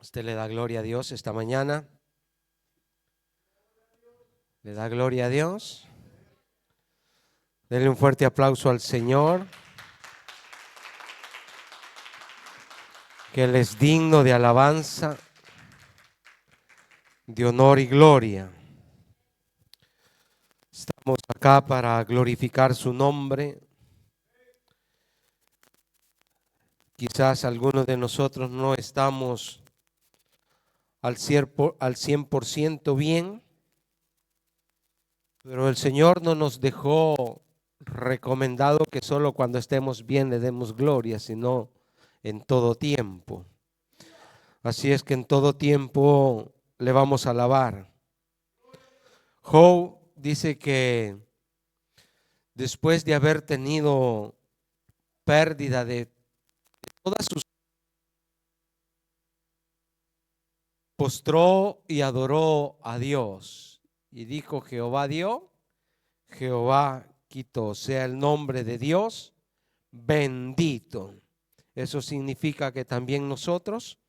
Usted le da gloria a Dios esta mañana. Le da gloria a Dios. Denle un fuerte aplauso al Señor, que Él es digno de alabanza, de honor y gloria. Estamos acá para glorificar su nombre. Quizás algunos de nosotros no estamos al 100% bien, pero el Señor no nos dejó recomendado que solo cuando estemos bien le demos gloria, sino en todo tiempo. Así es que en todo tiempo le vamos a alabar. Job dice que después de haber tenido pérdida de todas sus, postró y adoró a Dios y dijo: Jehová dio, Jehová quitó, sea el nombre de Dios bendito. Eso significa que también nosotros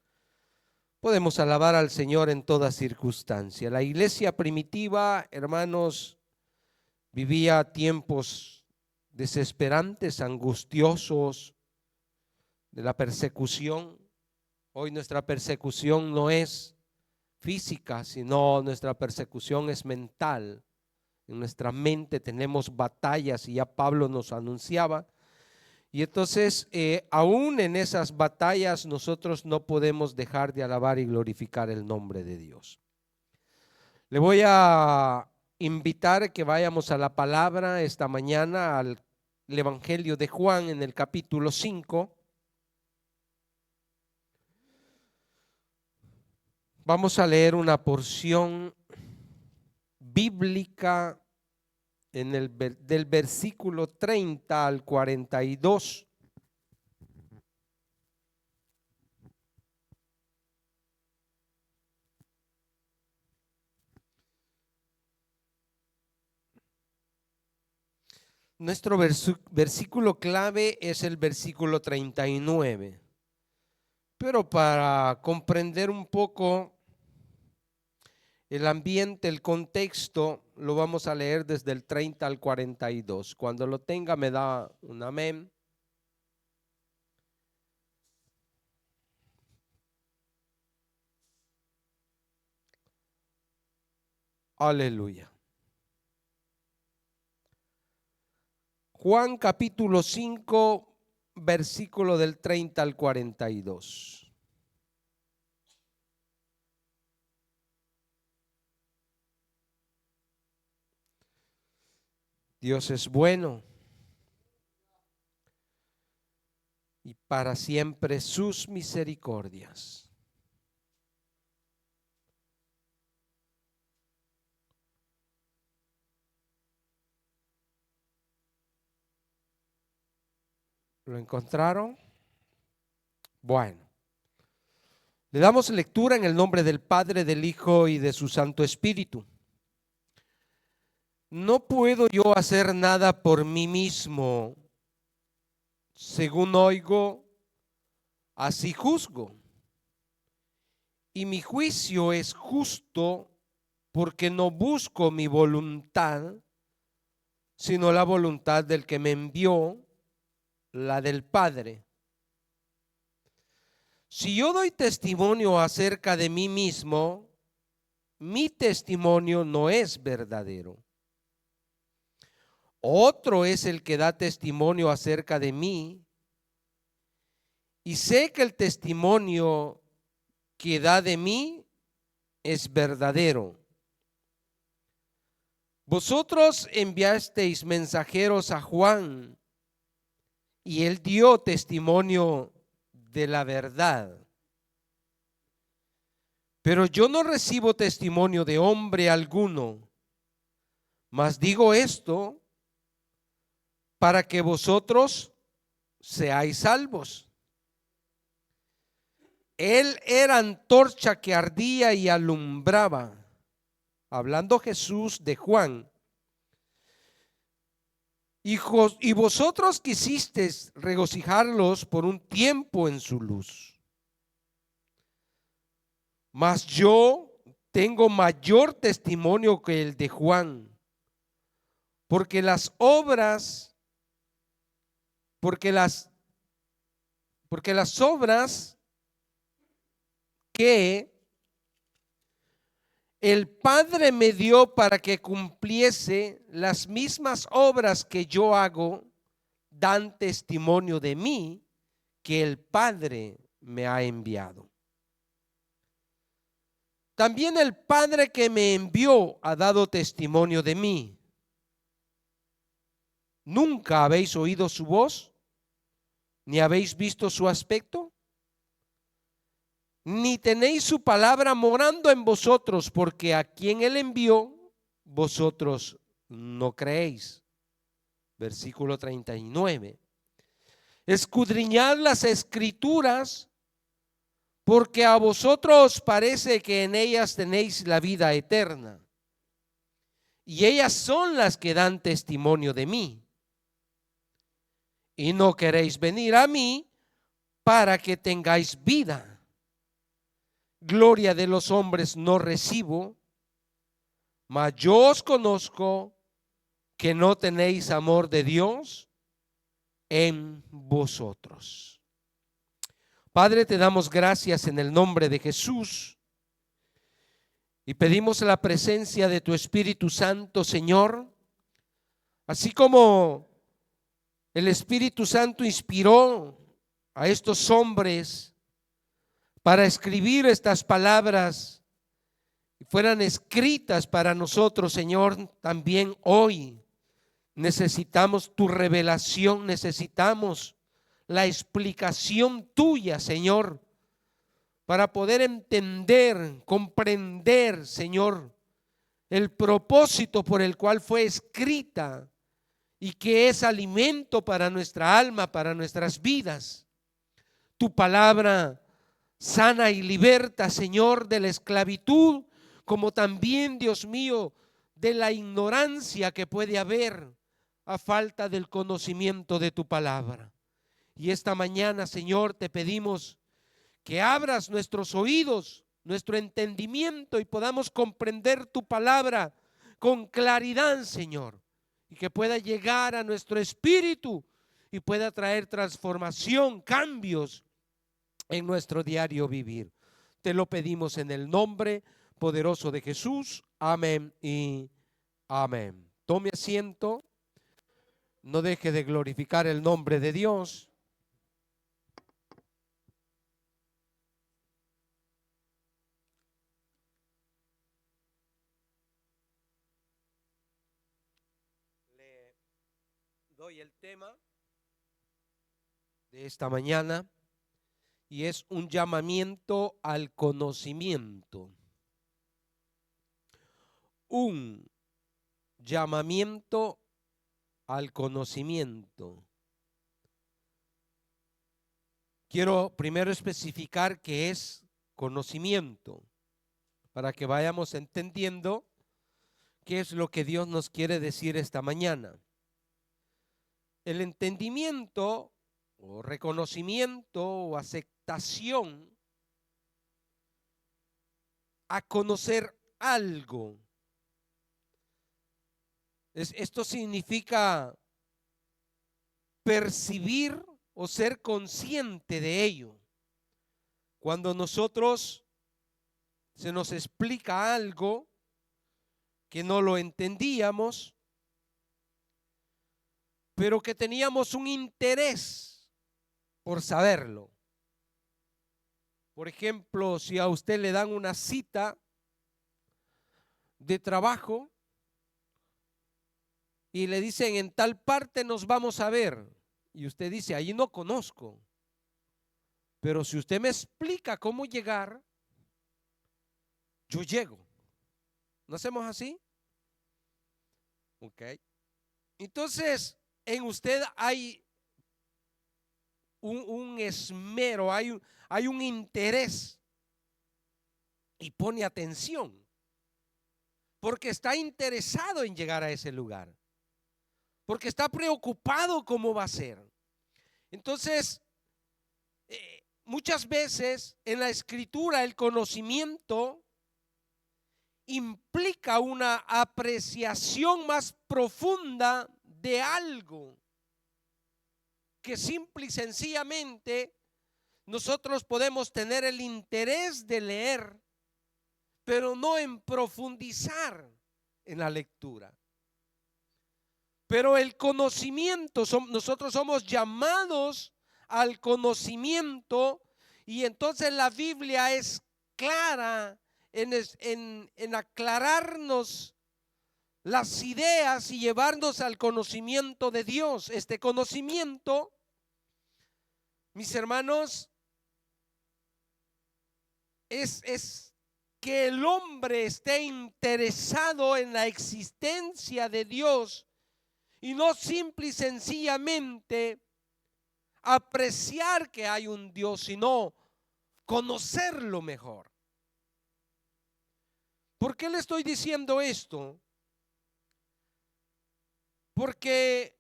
podemos alabar al Señor en toda circunstancia. La iglesia primitiva, hermanos, vivía tiempos desesperantes, angustiosos de la persecución. Hoy nuestra persecución no es física, sino nuestra persecución es mental. En nuestra mente tenemos batallas y ya Pablo nos anunciaba. Y entonces, aún en esas batallas nosotros no podemos dejar de alabar y glorificar el nombre de Dios. Le voy a invitar que vayamos a la palabra esta mañana, al Evangelio de Juan en el capítulo 5. Vamos a leer una porción bíblica del versículo 30 al 42. Nuestro versículo clave es el versículo 39. Pero para comprender un poco el ambiente, el contexto, lo vamos a leer desde el 30 al 42. Cuando lo tenga me da un amén. Aleluya. Juan capítulo 5, versículo del 30 al 42. Dios es bueno y para siempre sus misericordias. ¿Lo encontraron? Bueno, le damos lectura en el nombre del Padre, del Hijo y de su Santo Espíritu. No puedo yo hacer nada por mí mismo. Según oigo, así juzgo. Y mi juicio es justo porque no busco mi voluntad, sino la voluntad del que me envió, la del Padre. Si yo doy testimonio acerca de mí mismo, mi testimonio no es verdadero. Otro es el que da testimonio acerca de mí, y sé que el testimonio que da de mí es verdadero. Vosotros enviasteis mensajeros a Juan, y él dio testimonio de la verdad. Pero yo no recibo testimonio de hombre alguno, mas digo esto para que vosotros seáis salvos. Él era antorcha que ardía y alumbraba, hablando Jesús de Juan. Y vosotros quisisteis regocijarlos por un tiempo en su luz. Mas yo tengo mayor testimonio que el de Juan, porque las obras que el Padre me dio para que cumpliese, las mismas obras que yo hago, dan testimonio de mí que el Padre me ha enviado. También el Padre que me envió ha dado testimonio de mí. ¿Nunca habéis oído su voz? ¿Ni habéis visto su aspecto? Ni tenéis su palabra morando en vosotros, porque a quien él envió, vosotros no creéis. Versículo 39. Escudriñad las escrituras, porque a vosotros os parece que en ellas tenéis la vida eterna, y ellas son las que dan testimonio de mí. Y no queréis venir a mí para que tengáis vida. Gloria de los hombres no recibo, mas yo os conozco que no tenéis amor de Dios en vosotros. Padre, te damos gracias en el nombre de Jesús y pedimos la presencia de tu Espíritu Santo, Señor, así como el Espíritu Santo inspiró a estos hombres para escribir estas palabras y fueran escritas para nosotros, Señor. También hoy necesitamos tu revelación, necesitamos la explicación tuya, Señor, para poder entender, comprender, Señor, el propósito por el cual fue escrita y que es alimento para nuestra alma, para nuestras vidas. Tu palabra sana y liberta, Señor, de la esclavitud, como también, Dios mío, de la ignorancia que puede haber a falta del conocimiento de tu palabra. Y esta mañana, Señor, te pedimos que abras nuestros oídos, nuestro entendimiento, y podamos comprender tu palabra con claridad, Señor, y que pueda llegar a nuestro espíritu y pueda traer transformación, cambios en nuestro diario vivir. Te lo pedimos en el nombre poderoso de Jesús. Amén y amén. Tome asiento. No deje de glorificar el nombre de Dios. Le doy el tema de esta mañana y es un llamamiento al conocimiento. Un llamamiento al conocimiento. Quiero primero especificar qué es conocimiento, para que vayamos entendiendo qué es lo que Dios nos quiere decir esta mañana. El entendimiento o reconocimiento o aceptación a conocer algo. Esto significa percibir o ser consciente de ello. Cuando nosotros se nos explica algo que no lo entendíamos, pero que teníamos un interés por saberlo. Por ejemplo, si a usted le dan una cita de trabajo y le dicen en tal parte nos vamos a ver, y usted dice, allí no conozco, pero si usted me explica cómo llegar, yo llego. ¿No hacemos así? Ok. Entonces, en usted hay un esmero, hay un interés y pone atención, porque está interesado en llegar a ese lugar, porque está preocupado cómo va a ser. Entonces, muchas veces en la Escritura el conocimiento implica una apreciación más profunda de algo que simple y sencillamente nosotros podemos tener el interés de leer, pero no en profundizar en la lectura. Pero el conocimiento, nosotros somos llamados al conocimiento, y entonces la Biblia es clara en aclararnos las ideas y llevarnos al conocimiento de Dios. Este conocimiento, mis hermanos, es que el hombre esté interesado en la existencia de Dios y no simple y sencillamente apreciar que hay un Dios, sino conocerlo mejor. ¿Por qué le estoy diciendo esto? Porque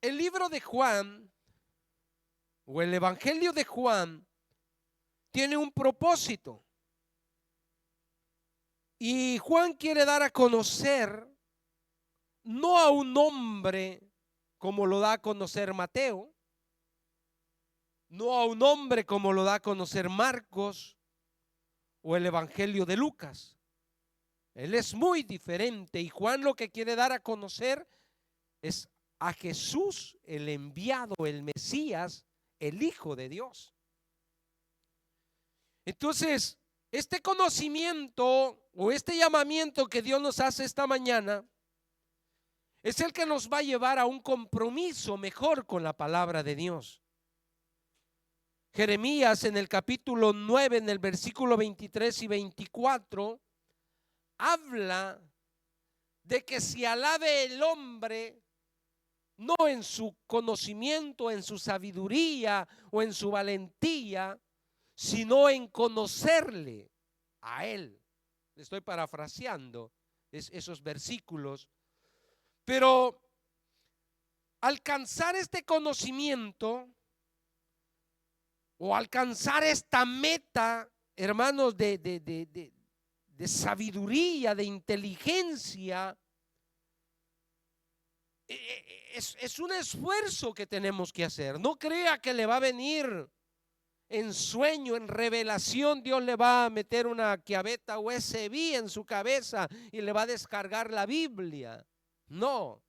el libro de Juan o el Evangelio de Juan tiene un propósito. Y Juan quiere dar a conocer no a un hombre como lo da a conocer Mateo, no a un hombre como lo da a conocer Marcos o el Evangelio de Lucas. Él es muy diferente, y Juan lo que quiere dar a conocer es a Jesús, el enviado, el Mesías, el Hijo de Dios. Entonces, este conocimiento o este llamamiento que Dios nos hace esta mañana es el que nos va a llevar a un compromiso mejor con la palabra de Dios. Jeremías en el capítulo 9, en el versículo 23 y 24, habla de que se alabe el hombre no en su conocimiento, en su sabiduría o en su valentía, sino en conocerle a Él. Estoy parafraseando esos versículos, pero alcanzar este conocimiento o alcanzar esta meta, hermanos, de sabiduría, de inteligencia, es un esfuerzo que tenemos que hacer. No crea que le va a venir en sueño, en revelación. Dios le va a meter una claveta USB en su cabeza y le va a descargar la Biblia. No,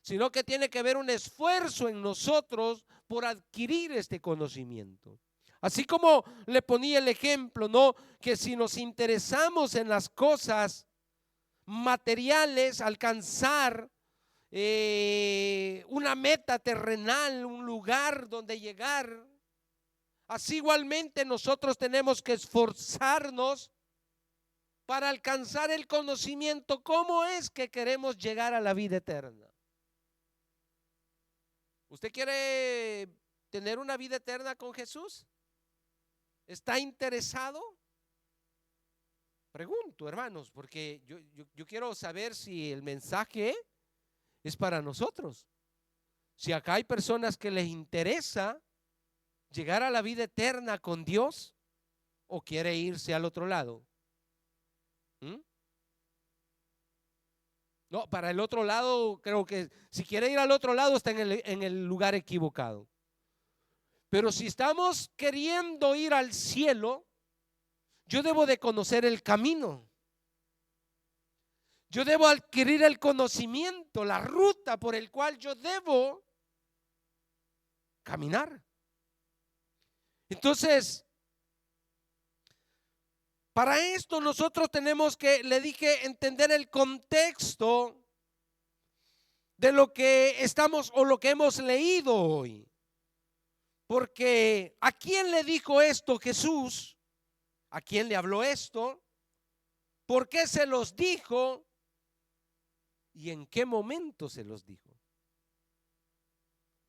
sino que tiene que haber un esfuerzo en nosotros por adquirir este conocimiento. Así como le ponía el ejemplo, ¿no? Que si nos interesamos en las cosas materiales, alcanzar una meta terrenal, un lugar donde llegar, así igualmente nosotros tenemos que esforzarnos para alcanzar el conocimiento. ¿Cómo es que queremos llegar a la vida eterna? ¿Usted quiere tener una vida eterna con Jesús? ¿Está interesado? Pregunto, hermanos, porque yo quiero saber si el mensaje es para nosotros. Si acá hay personas que les interesa llegar a la vida eterna con Dios, o quiere irse al otro lado. No, para el otro lado, creo que si quiere ir al otro lado está en el lugar equivocado. Pero si estamos queriendo ir al cielo, yo debo de conocer el camino. Yo debo adquirir el conocimiento, la ruta por el cual yo debo caminar. Entonces, para esto nosotros tenemos que, le dije, entender el contexto de lo que estamos o lo que hemos leído hoy. Porque ¿a quién le dijo esto Jesús? ¿A quién le habló esto? ¿Por qué se los dijo? ¿Y en qué momento se los dijo?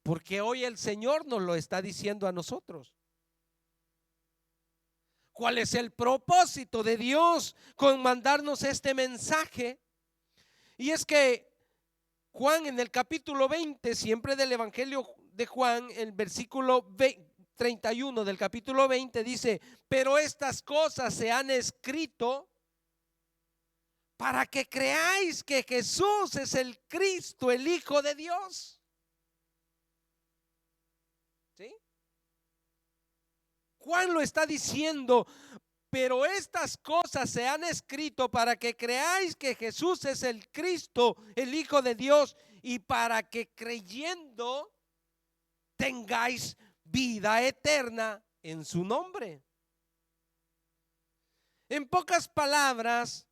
Porque hoy el Señor nos lo está diciendo a nosotros. ¿Cuál es el propósito de Dios con mandarnos este mensaje? Y es que Juan en el capítulo 20, siempre del Evangelio de Juan, el versículo 31 del capítulo 20 dice: pero estas cosas se han escrito para que creáis que Jesús es el Cristo, el Hijo de Dios. ¿Sí? Juan lo está diciendo: pero estas cosas se han escrito para que creáis que Jesús es el Cristo, el Hijo de Dios, y para que creyendo tengáis vida eterna en su nombre. En pocas palabras,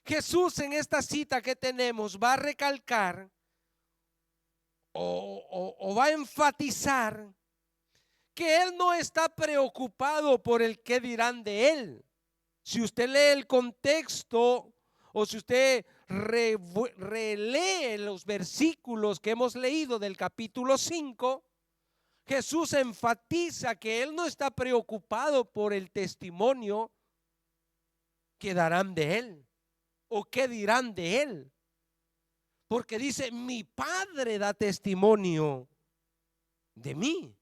Jesús en esta cita que tenemos va a recalcar o va a enfatizar que Él no está preocupado por el qué dirán de Él. Si usted lee el contexto o si usted relee los versículos que hemos leído del capítulo 5, Jesús enfatiza que Él no está preocupado por el testimonio que darán de Él o qué dirán de Él, porque dice: mi Padre da testimonio de mí.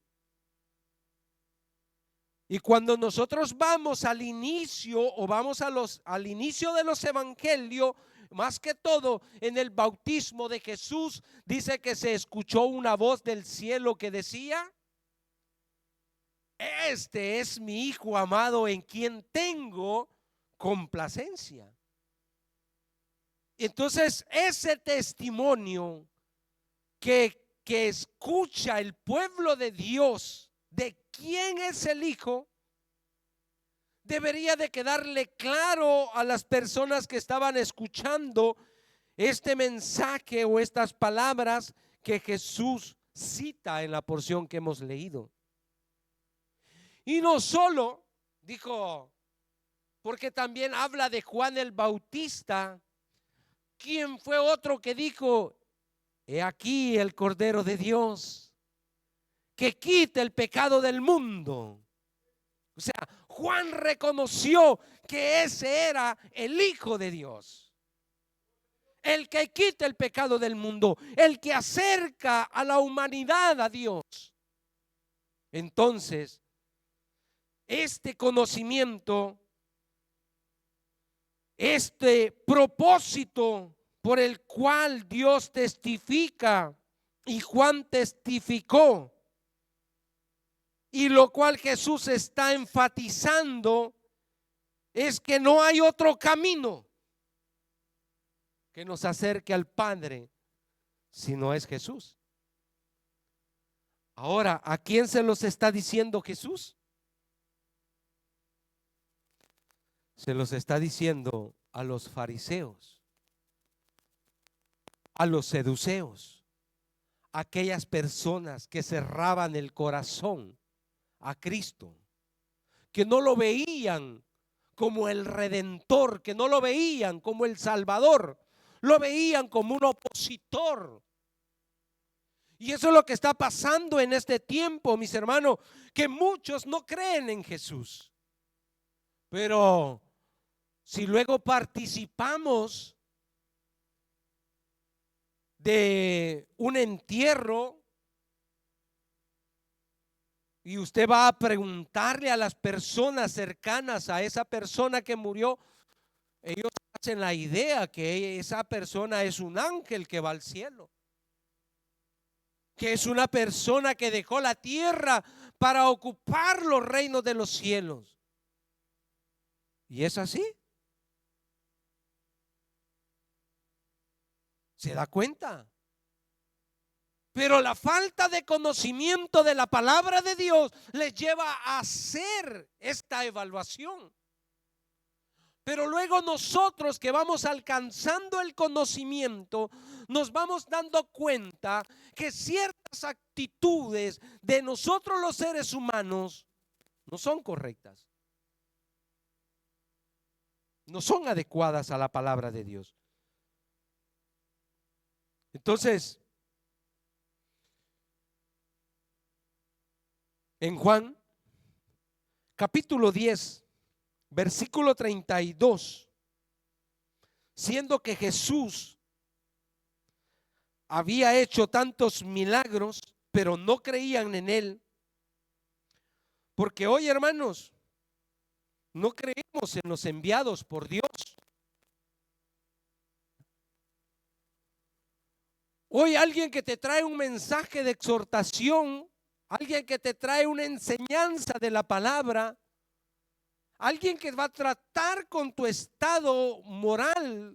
Y cuando nosotros vamos al inicio o vamos al inicio de los evangelios, más que todo en el bautismo de Jesús, dice que se escuchó una voz del cielo que decía: este es mi Hijo amado en quien tengo complacencia. Entonces ese testimonio que escucha el pueblo de Dios de quién es el Hijo, debería de quedarle claro a las personas que estaban escuchando este mensaje o estas palabras que Jesús cita en la porción que hemos leído. Y no solo dijo, porque también habla de Juan el Bautista, quien fue otro que dijo: he aquí el Cordero de Dios que quita el pecado del mundo. O sea, Juan reconoció que ese era el Hijo de Dios, el que quita el pecado del mundo, el que acerca a la humanidad a Dios. Entonces, este conocimiento, este propósito por el cual Dios testifica y Juan testificó, y lo cual Jesús está enfatizando, es que no hay otro camino que nos acerque al Padre si no es Jesús. Ahora, ¿a quién se los está diciendo Jesús? Se los está diciendo a los fariseos, a los seduceos, aquellas personas que cerraban el corazón a Cristo, que no lo veían como el Redentor, que no lo veían como el Salvador, lo veían como un opositor. Y eso es lo que está pasando en este tiempo, mis hermanos, que muchos no creen en Jesús. Pero si luego participamos de un entierro y usted va a preguntarle a las personas cercanas a esa persona que murió, ellos hacen la idea que esa persona es un ángel que va al cielo, que es una persona que dejó la tierra para ocupar los reinos de los cielos. ¿Y es así? ¿Se da cuenta? Pero la falta de conocimiento de la palabra de Dios les lleva a hacer esta evaluación. Pero luego nosotros que vamos alcanzando el conocimiento, nos vamos dando cuenta que ciertas actitudes de nosotros los seres humanos no son correctas, no son adecuadas a la palabra de Dios. Entonces, en Juan capítulo 10, versículo 32, siendo que Jesús había hecho tantos milagros, pero no creían en él, Porque hoy, hermanos, no creemos en los enviados por Dios. Hoy alguien que te trae un mensaje de exhortación, alguien que te trae una enseñanza de la palabra, alguien que va a tratar con tu estado moral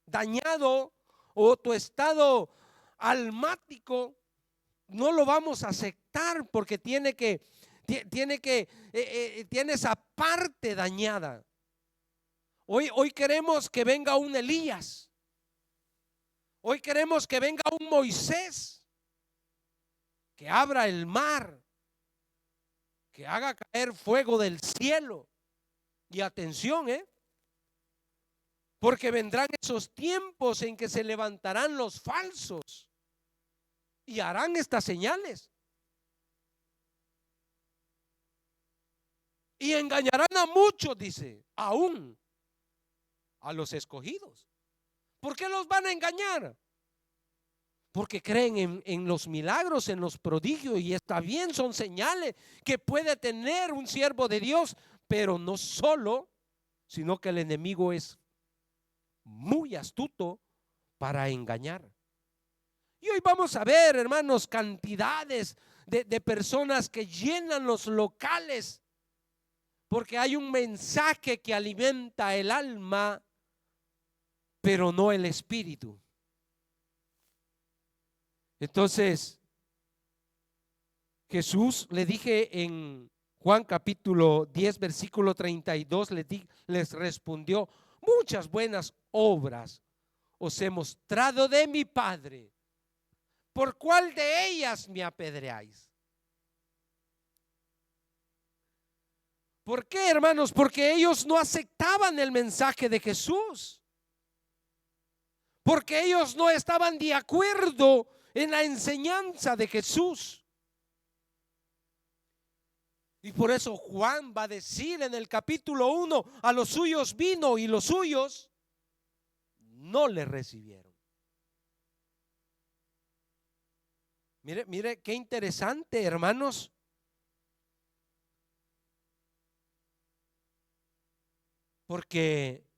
dañado o tu estado almático, no lo vamos a aceptar porque tiene esa parte dañada. Hoy queremos que venga un Elías. Hoy queremos que venga un Moisés, que abra el mar, que haga caer fuego del cielo. Y atención, porque vendrán esos tiempos en que se levantarán los falsos y harán estas señales. Y engañarán a muchos, dice, aún a los escogidos. ¿Por qué los van a engañar? Porque creen en los milagros, en los prodigios, y está bien, son señales que puede tener un siervo de Dios, pero no solo, sino que el enemigo es muy astuto para engañar. Y hoy vamos a ver, hermanos, cantidades de personas que llenan los locales porque hay un mensaje que alimenta el alma, pero no el espíritu. Entonces, Jesús, le dije en Juan capítulo 10, versículo 32, les respondió: muchas buenas obras os he mostrado de mi Padre. ¿Por cuál de ellas me apedreáis? ¿Por qué, hermanos? Porque ellos no aceptaban el mensaje de Jesús. Porque ellos no estaban de acuerdo en la enseñanza de Jesús. Y por eso Juan va a decir en el capítulo 1: a los suyos vino y los suyos no le recibieron. Mire qué interesante, hermanos. Porque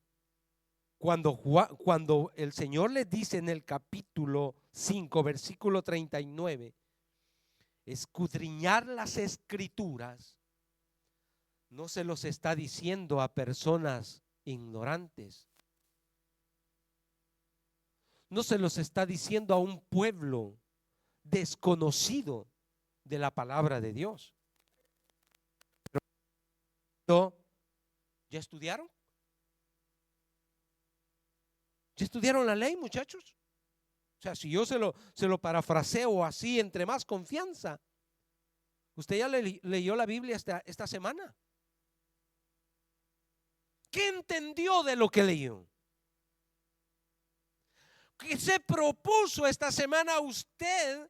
cuando el Señor les dice en el capítulo 5, versículo 39, escudriñar las escrituras, no se los está diciendo a personas ignorantes. No se los está diciendo a un pueblo desconocido de la palabra de Dios. Pero, ¿ya estudiaron? ¿Ya estudiaron la ley, muchachos? O sea, si yo se lo parafraseo así entre más confianza, ¿usted ya leyó la Biblia esta semana? ¿Qué entendió de lo que leyó? ¿Qué se propuso esta semana usted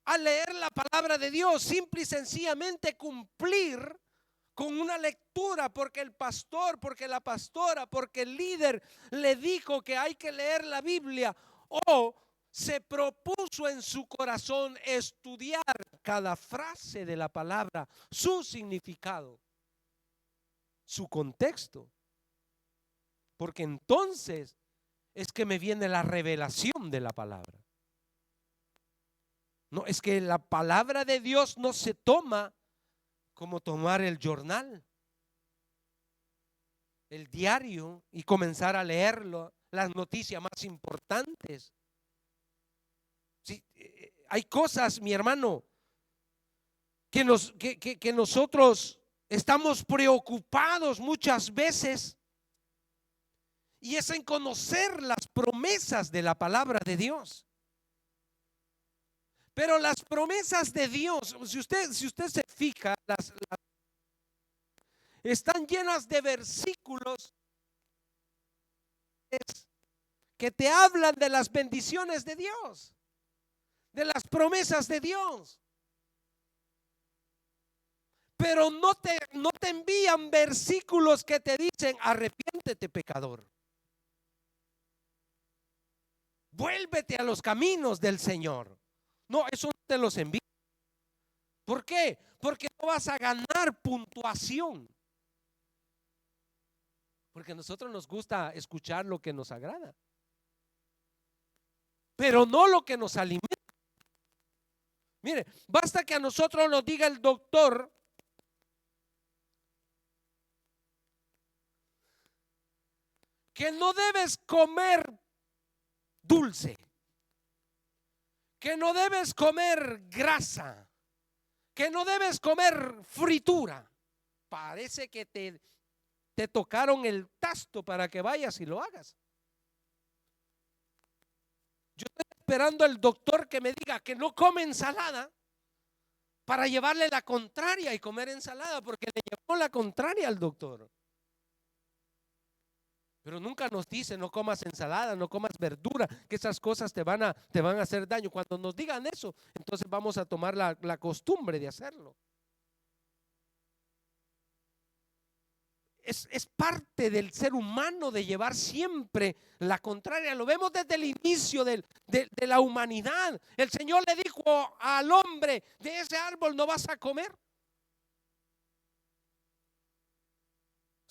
al leer la palabra de Dios? Simple y sencillamente cumplir con una lectura porque el pastor, porque la pastora, porque el líder le dijo que hay que leer la Biblia, o se propuso en su corazón estudiar cada frase de la palabra, su significado, su contexto, porque entonces es que me viene la revelación de la palabra. No, es que la palabra de Dios no se toma como tomar el jornal, el diario, y comenzar a leerlo, las noticias más importantes. Sí, hay cosas, mi hermano, que nosotros estamos preocupados muchas veces, y es en conocer las promesas de la palabra de Dios. Pero las promesas de Dios, si usted se fija, están llenas de versículos que te hablan de las bendiciones de Dios, de las promesas de Dios. Pero no te envían versículos que te dicen: arrepiéntete, pecador, vuélvete a los caminos del Señor. No, eso no te los envía. ¿Por qué? Porque no vas a ganar puntuación. Porque a nosotros nos gusta escuchar lo que nos agrada, pero no lo que nos alimenta. Mire, basta que a nosotros nos diga el doctor que no debes comer dulce, que no debes comer grasa, que no debes comer fritura. Parece que te tocaron el tasto para que vayas y lo hagas. Yo estoy esperando al doctor que me diga que no come ensalada para llevarle la contraria y comer ensalada, porque le llevó la contraria al doctor. Pero nunca nos dice no comas ensalada, no comas verdura, que esas cosas te van a hacer daño. Cuando nos digan eso, entonces vamos a tomar la costumbre de hacerlo. Es parte del ser humano de llevar siempre la contraria. Lo vemos desde el inicio de la humanidad. El Señor le dijo al hombre: de ese árbol no vas a comer. O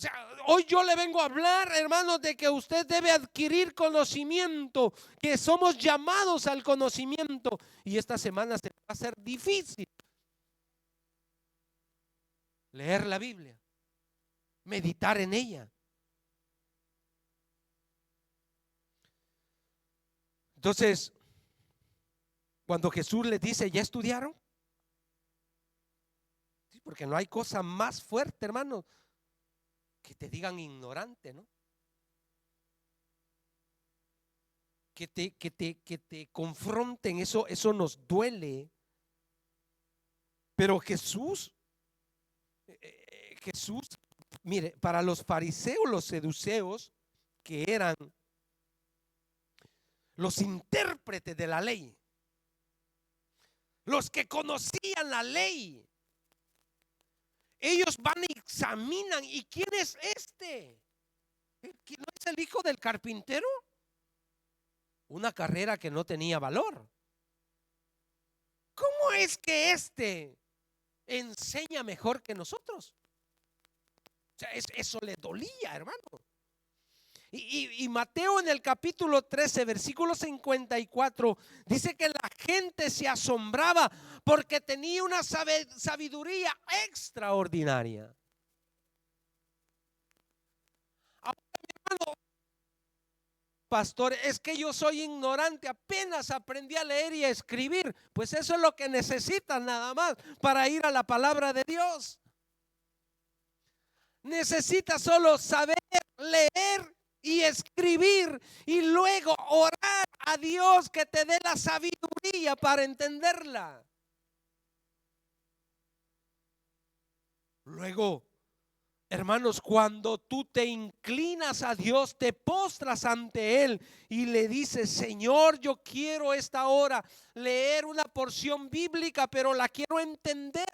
sea, hoy yo le vengo a hablar, hermanos, de que usted debe adquirir conocimiento, que somos llamados al conocimiento. Y esta semana se va a hacer difícil leer la Biblia, meditar en ella. Entonces, cuando Jesús les dice: ¿ya estudiaron? Sí, porque no hay cosa más fuerte, hermano, que te digan ignorante, ¿no? Que te confronten, eso nos duele. Pero Jesús, mire, para los fariseos, los seduceos, que eran los intérpretes de la ley, los que conocían la ley, ellos van y examinan: ¿y quién es este? ¿Quién no es el hijo del carpintero? Una carrera que no tenía valor. ¿Cómo es que este enseña mejor que nosotros? O sea, eso le dolía, hermano. Y Mateo en el capítulo 13, versículo 54, dice que la gente se asombraba porque tenía una sabiduría extraordinaria. Ahora, hermano, pastor, es que yo soy ignorante, apenas aprendí a leer y a escribir. Pues eso es lo que necesitas nada más para ir a la palabra de Dios. Necesitas solo saber leer y escribir, y luego orar a Dios que te dé la sabiduría para entenderla. Luego, hermanos, cuando tú te inclinas a Dios, te postras ante Él y le dices: Señor, yo quiero esta hora leer una porción bíblica, pero la quiero entender.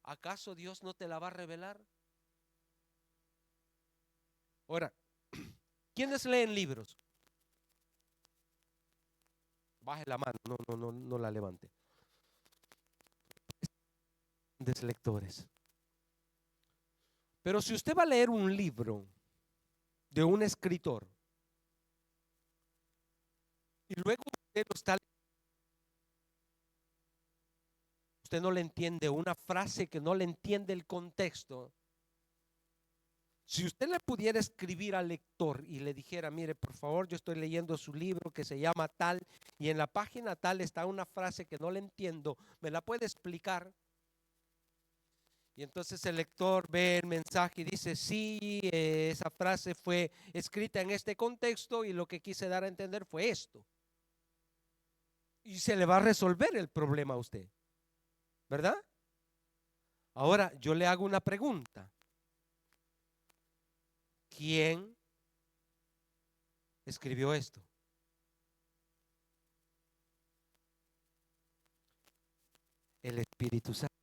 ¿Acaso Dios no te la va a revelar? Ahora, ¿quiénes leen libros? Baje la mano, no la levante. Lectores. Pero si usted va a leer un libro de un escritor y luego usted no le entiende una frase, que no le entiende el contexto. Si usted le pudiera escribir al lector y le dijera: mire, por favor, yo estoy leyendo su libro que se llama tal, y en la página tal está una frase que no le entiendo, ¿me la puede explicar? Y entonces el lector ve el mensaje y dice: sí, esa frase fue escrita en este contexto y lo que quise dar a entender fue esto. Y se le va a resolver el problema a usted, ¿verdad? Ahora yo le hago una pregunta: ¿quién escribió esto? El Espíritu Santo.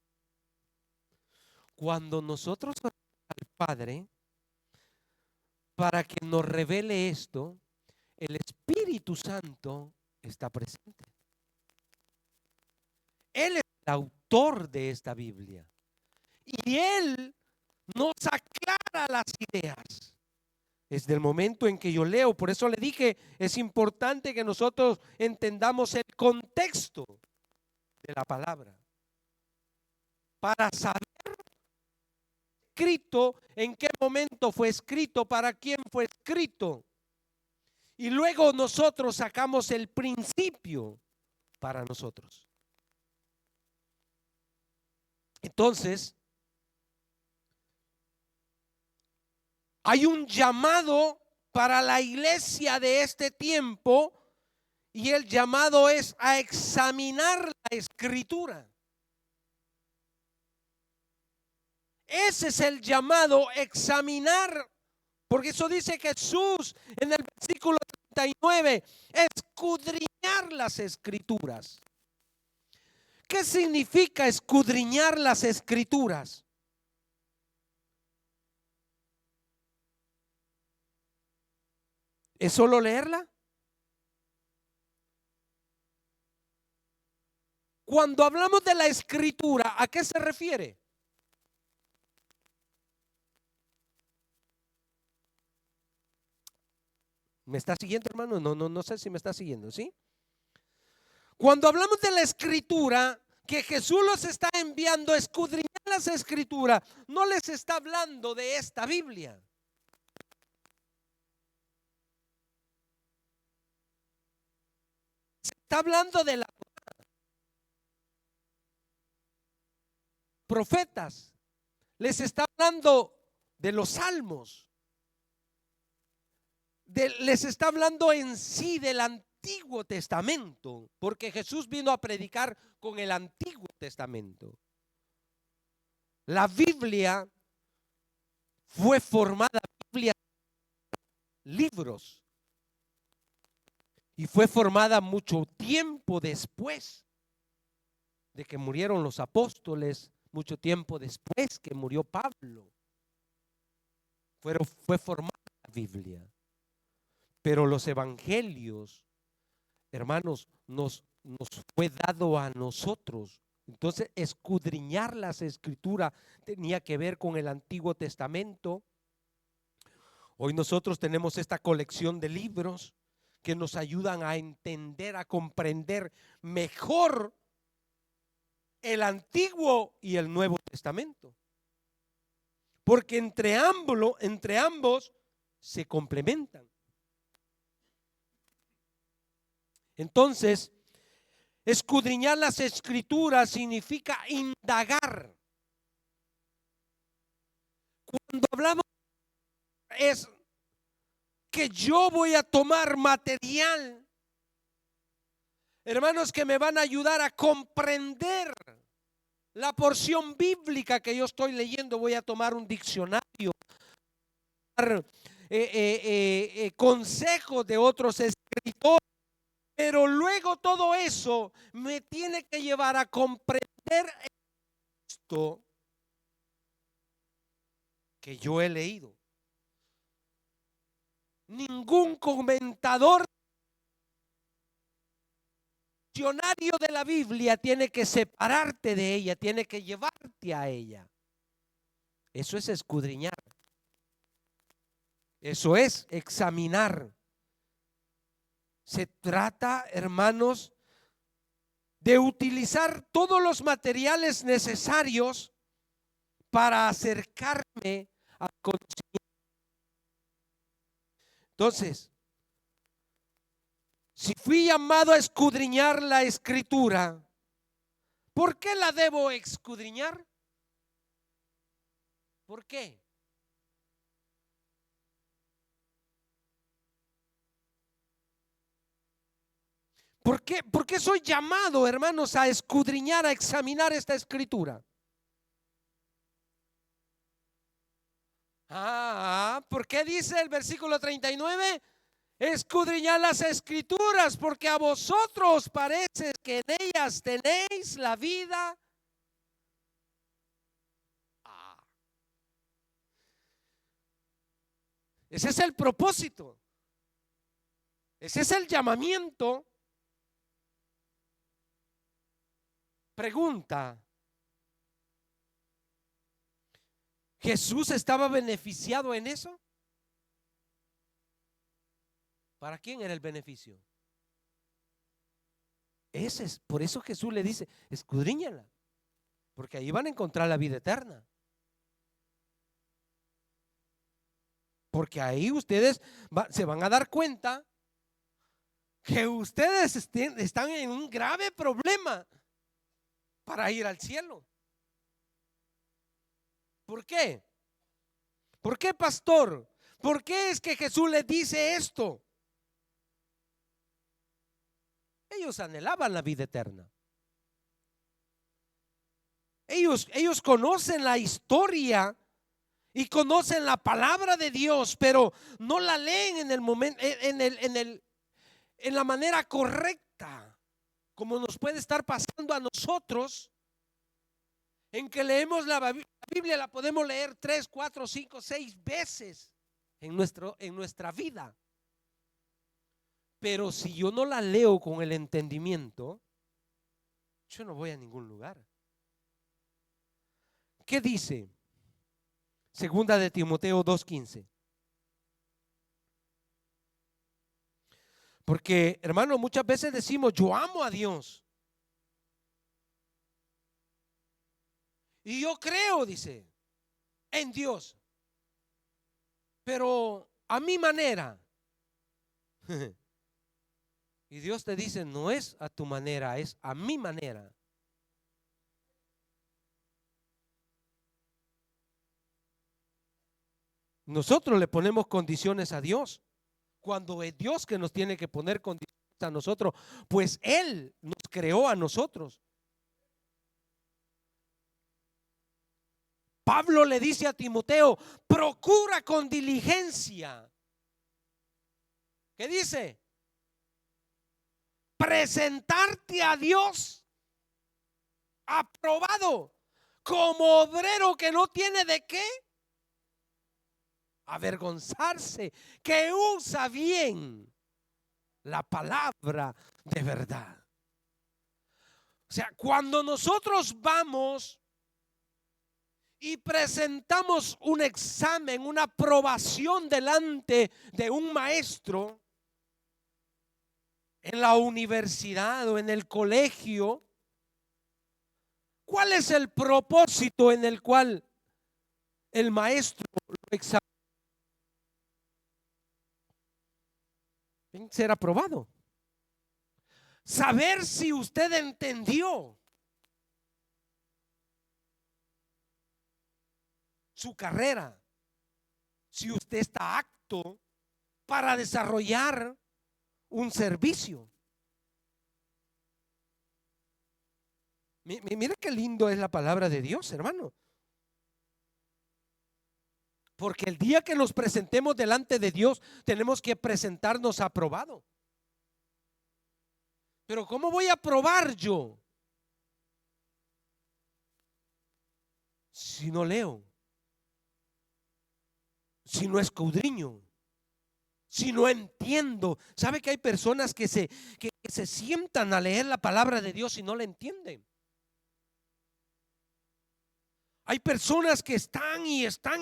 Cuando nosotros oramos al Padre para que nos revele esto, el Espíritu Santo está presente. Él es el autor de esta Biblia. Y Él nos aclara las ideas. Desde el momento en que yo leo, por eso le dije, es importante que nosotros entendamos el contexto de la palabra. Para saber escrito, en qué momento fue escrito, para quién fue escrito. Y luego nosotros sacamos el principio para nosotros. Entonces, hay un llamado para la iglesia de este tiempo y el llamado es a examinar la escritura. Ese es el llamado, examinar, porque eso dice Jesús en el versículo 39, escudriñar las escrituras. ¿Qué significa escudriñar las escrituras? ¿Es solo leerla? Cuando hablamos de la escritura, ¿a qué se refiere? ¿Me está siguiendo, hermano? No sé si me está siguiendo, ¿sí? Cuando hablamos de la escritura, que Jesús los está enviando a escudriñar las escrituras, no les está hablando de esta Biblia. Se está hablando de los profetas. Les está hablando de los salmos. Les está hablando en sí del Antiguo Testamento, porque Jesús vino a predicar con el Antiguo Testamento. La Biblia fue formada, Biblia, libros, y fue formada mucho tiempo después de que murieron los apóstoles, mucho tiempo después que murió Pablo. Fue formada la Biblia. Pero los evangelios, hermanos, nos fue dado a nosotros. Entonces, escudriñar las escrituras tenía que ver con el Antiguo Testamento. Hoy nosotros tenemos esta colección de libros que nos ayudan a entender, a comprender mejor el Antiguo y el Nuevo Testamento. Porque entre ambos se complementan. Entonces, escudriñar las escrituras significa indagar. Cuando hablamos es que yo voy a tomar material, hermanos, que me van a ayudar a comprender la porción bíblica que yo estoy leyendo. Voy a tomar un diccionario, consejos de otros escritores. Pero luego todo eso me tiene que llevar a comprender esto que yo he leído. Ningún comentador diccionario de la Biblia tiene que separarte de ella, tiene que llevarte a ella. Eso es escudriñar. Eso es examinar. Se trata, hermanos, de utilizar todos los materiales necesarios para acercarme al conocimiento. Entonces, si fui llamado a escudriñar la escritura, ¿por qué la debo escudriñar? ¿Por qué? ¿Por qué soy llamado, hermanos, a escudriñar, a examinar esta escritura? ¿Por qué dice el versículo 39? Escudriñar las escrituras, porque a vosotros parece que en ellas tenéis la vida. Ese es el propósito. Ese es el llamamiento. Pregunta: ¿Jesús estaba beneficiado en eso? ¿Para quién era el beneficio? Ese es, por eso Jesús le dice: escudriñala, porque ahí van a encontrar la vida eterna. Porque ahí ustedes se van a dar cuenta que ustedes están en un grave problema para ir al cielo. ¿Por qué? ¿Por qué, pastor? ¿Por qué es que Jesús les dice esto? Ellos anhelaban la vida eterna. Ellos conocen la historia y conocen la palabra de Dios, pero no la leen en el momento, en la manera correcta, como nos puede estar pasando a nosotros, en que leemos la Biblia, la podemos leer 3, 4, 5, 6 veces en nuestra vida. Pero si yo no la leo con el entendimiento, yo no voy a ningún lugar. ¿Qué dice? Segunda de Timoteo 2:15. Porque, hermano, muchas veces decimos: yo amo a Dios. Y yo creo, dice, en Dios. Pero a mi manera. Y Dios te dice: no es a tu manera, es a mi manera. Nosotros le ponemos condiciones a Dios, cuando es Dios que nos tiene que poner condiciones a nosotros, pues Él nos creó a nosotros. Pablo le dice a Timoteo: procura con diligencia. ¿Qué dice? Presentarte a Dios aprobado, como obrero que no tiene de qué avergonzarse, que usa bien la palabra de verdad. O sea, cuando nosotros vamos y presentamos un examen, una aprobación delante de un maestro en la universidad o en el colegio, ¿cuál es el propósito en el cual el maestro lo examina? Ser aprobado. Saber si usted entendió su carrera, si usted está apto para desarrollar un servicio. Mira qué lindo es la palabra de Dios, hermano. Porque el día que nos presentemos delante de Dios, tenemos que presentarnos aprobado. Pero ¿cómo voy a probar yo si no leo? Si no escudriño, si no entiendo. ¿Sabe que hay personas que se sientan a leer la palabra de Dios y no la entienden? Hay personas que están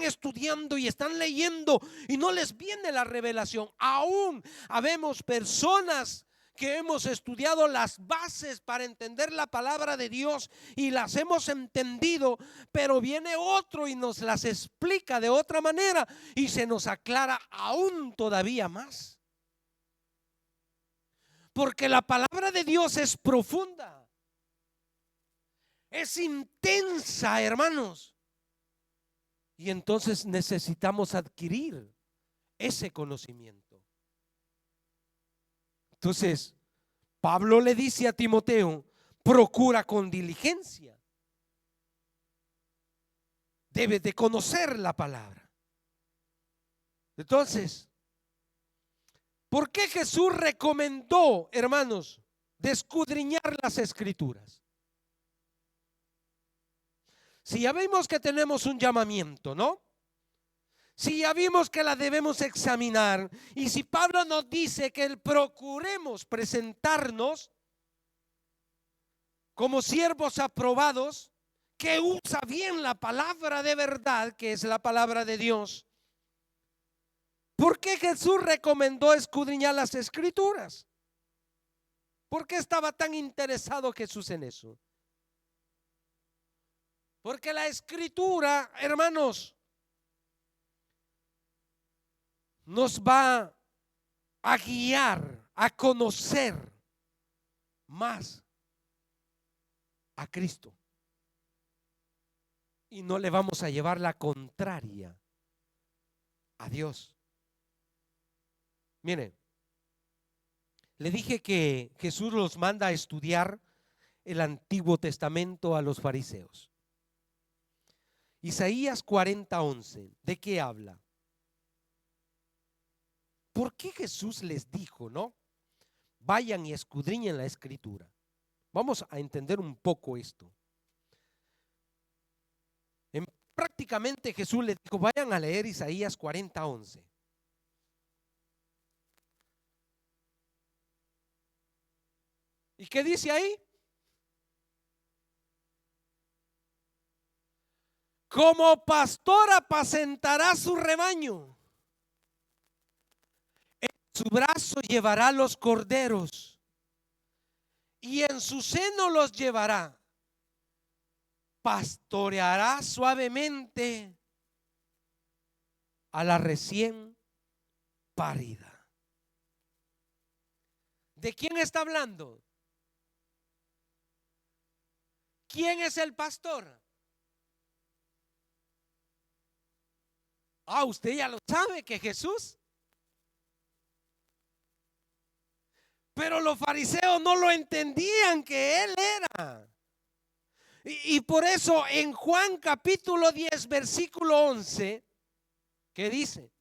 estudiando y están leyendo y no les viene la revelación. Aún habemos personas que hemos estudiado las bases para entender la palabra de Dios y las hemos entendido, pero viene otro y nos las explica de otra manera y se nos aclara aún todavía más. Porque la palabra de Dios es profunda. Es intensa, hermanos. Y entonces necesitamos adquirir ese conocimiento. Entonces, Pablo le dice a Timoteo: procura con diligencia. Debes de conocer la palabra. Entonces, ¿por qué Jesús recomendó, hermanos, de escudriñar las escrituras? Si ya vimos que tenemos un llamamiento, ¿no? Si ya vimos que la debemos examinar, y si Pablo nos dice que procuremos presentarnos como siervos aprobados, que usa bien la palabra de verdad, que es la palabra de Dios. ¿Por qué Jesús recomendó escudriñar las escrituras? ¿Por qué estaba tan interesado Jesús en eso? Porque la escritura, hermanos, nos va a guiar a conocer más a Cristo. Y no le vamos a llevar la contraria a Dios. Miren, le dije que Jesús los manda a estudiar el Antiguo Testamento a los fariseos. Isaías 40:11, ¿de qué habla? ¿Por qué Jesús les dijo, no? Vayan y escudriñen la escritura. Vamos a entender un poco esto. Prácticamente Jesús les dijo, vayan a leer Isaías 40:11. ¿Y qué dice ahí? Como pastor apacentará su rebaño. En su brazo llevará los corderos y en su seno los llevará. Pastoreará suavemente a la recién parida. ¿De quién está hablando? ¿Quién es el pastor? Usted ya lo sabe, que Jesús. Pero los fariseos no lo entendían que Él era. Y por eso en Juan capítulo 10 versículo 11, ¿qué dice?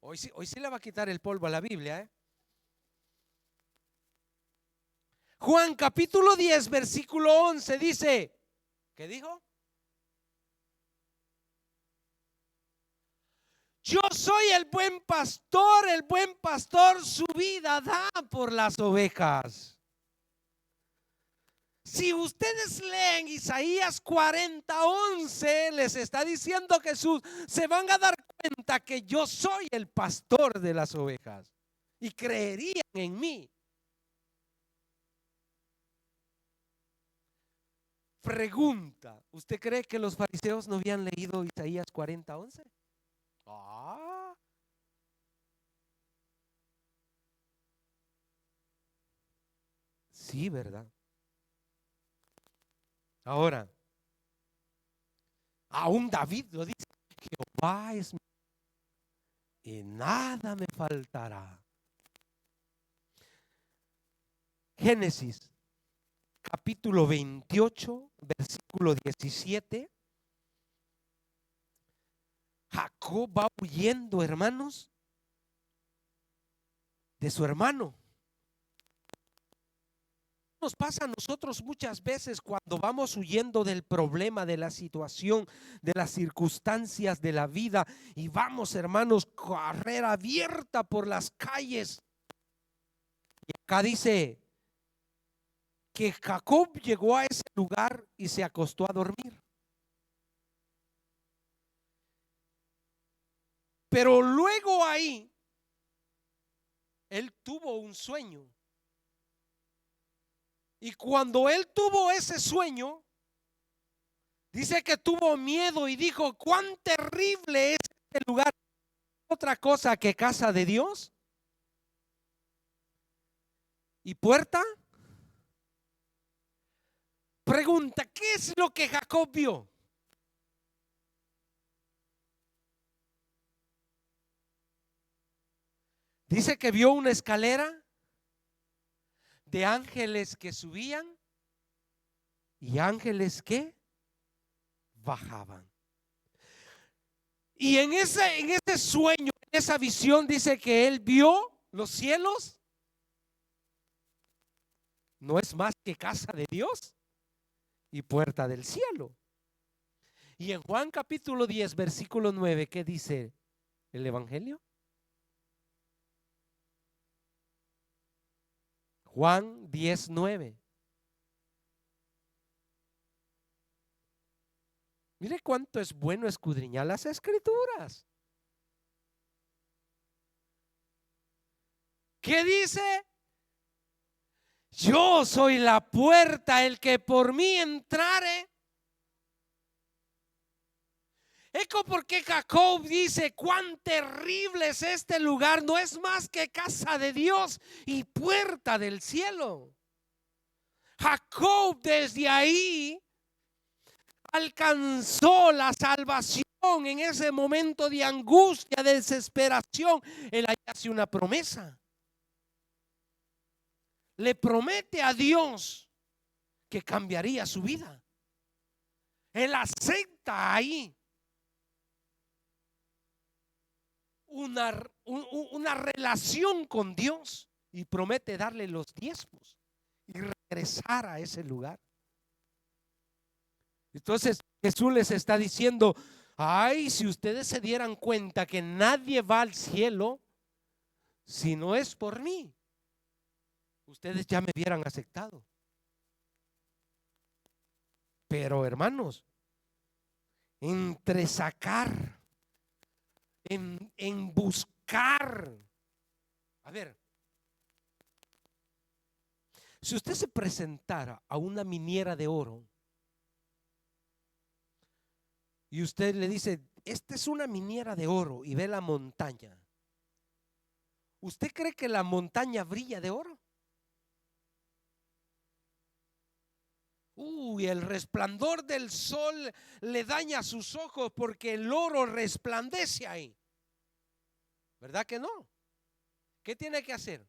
Hoy sí le va a quitar el polvo a la Biblia, ¿eh? Juan capítulo 10 versículo 11 dice, ¿qué dijo? Yo soy el buen pastor su vida da por las ovejas. Si ustedes leen Isaías 40:11, les está diciendo Jesús, se van a dar cuenta que yo soy el pastor de las ovejas y creerían en mí. Pregunta, ¿usted cree que los fariseos no habían leído Isaías 40:11? Sí, ¿verdad? Ahora, aún David lo dice, Jehová es mi y nada me faltará. Génesis capítulo 28 versículo 17. Jacob va huyendo, hermanos, de su hermano. Nos pasa a nosotros muchas veces cuando vamos huyendo del problema, de la situación, de las circunstancias de la vida, y vamos, hermanos, carrera abierta por las calles. Y acá dice que Jacob llegó a ese lugar y se acostó a dormir. Pero luego ahí él tuvo un sueño. Y cuando él tuvo ese sueño, dice que tuvo miedo y dijo, cuán terrible es este lugar. Otra cosa que casa de Dios y puerta. Pregunta, ¿qué es lo que Jacob vio? Dice que vio una escalera de ángeles que subían y ángeles que bajaban. Y en ese sueño, en esa visión, dice que él vio los cielos. No es más que casa de Dios y puerta del cielo. Y en Juan capítulo 10 versículo 9, ¿qué dice el evangelio? Juan 10:9. Mire cuánto es bueno escudriñar las escrituras. ¿Qué dice? Yo soy la puerta, el que por mí entrare. Eco porque Jacob dice, cuán terrible es este lugar, no es más que casa de Dios y puerta del cielo. Jacob desde ahí alcanzó la salvación en ese momento de angustia, de desesperación. Él ahí hace una promesa. Le promete a Dios que cambiaría su vida. Él acepta ahí una relación con Dios y promete darle los diezmos y regresar a ese lugar. Entonces Jesús les está diciendo, ay, si ustedes se dieran cuenta que nadie va al cielo si no es por mí, ustedes ya me hubieran aceptado. Pero hermanos, entre sacar, en buscar, a ver, si usted se presentara a una minera de oro y usted le dice, esta es una minera de oro, y ve la montaña, ¿usted cree que la montaña brilla de oro? Uy, el resplandor del sol le daña sus ojos porque el oro resplandece ahí. ¿Verdad que no? ¿Qué tiene que hacer?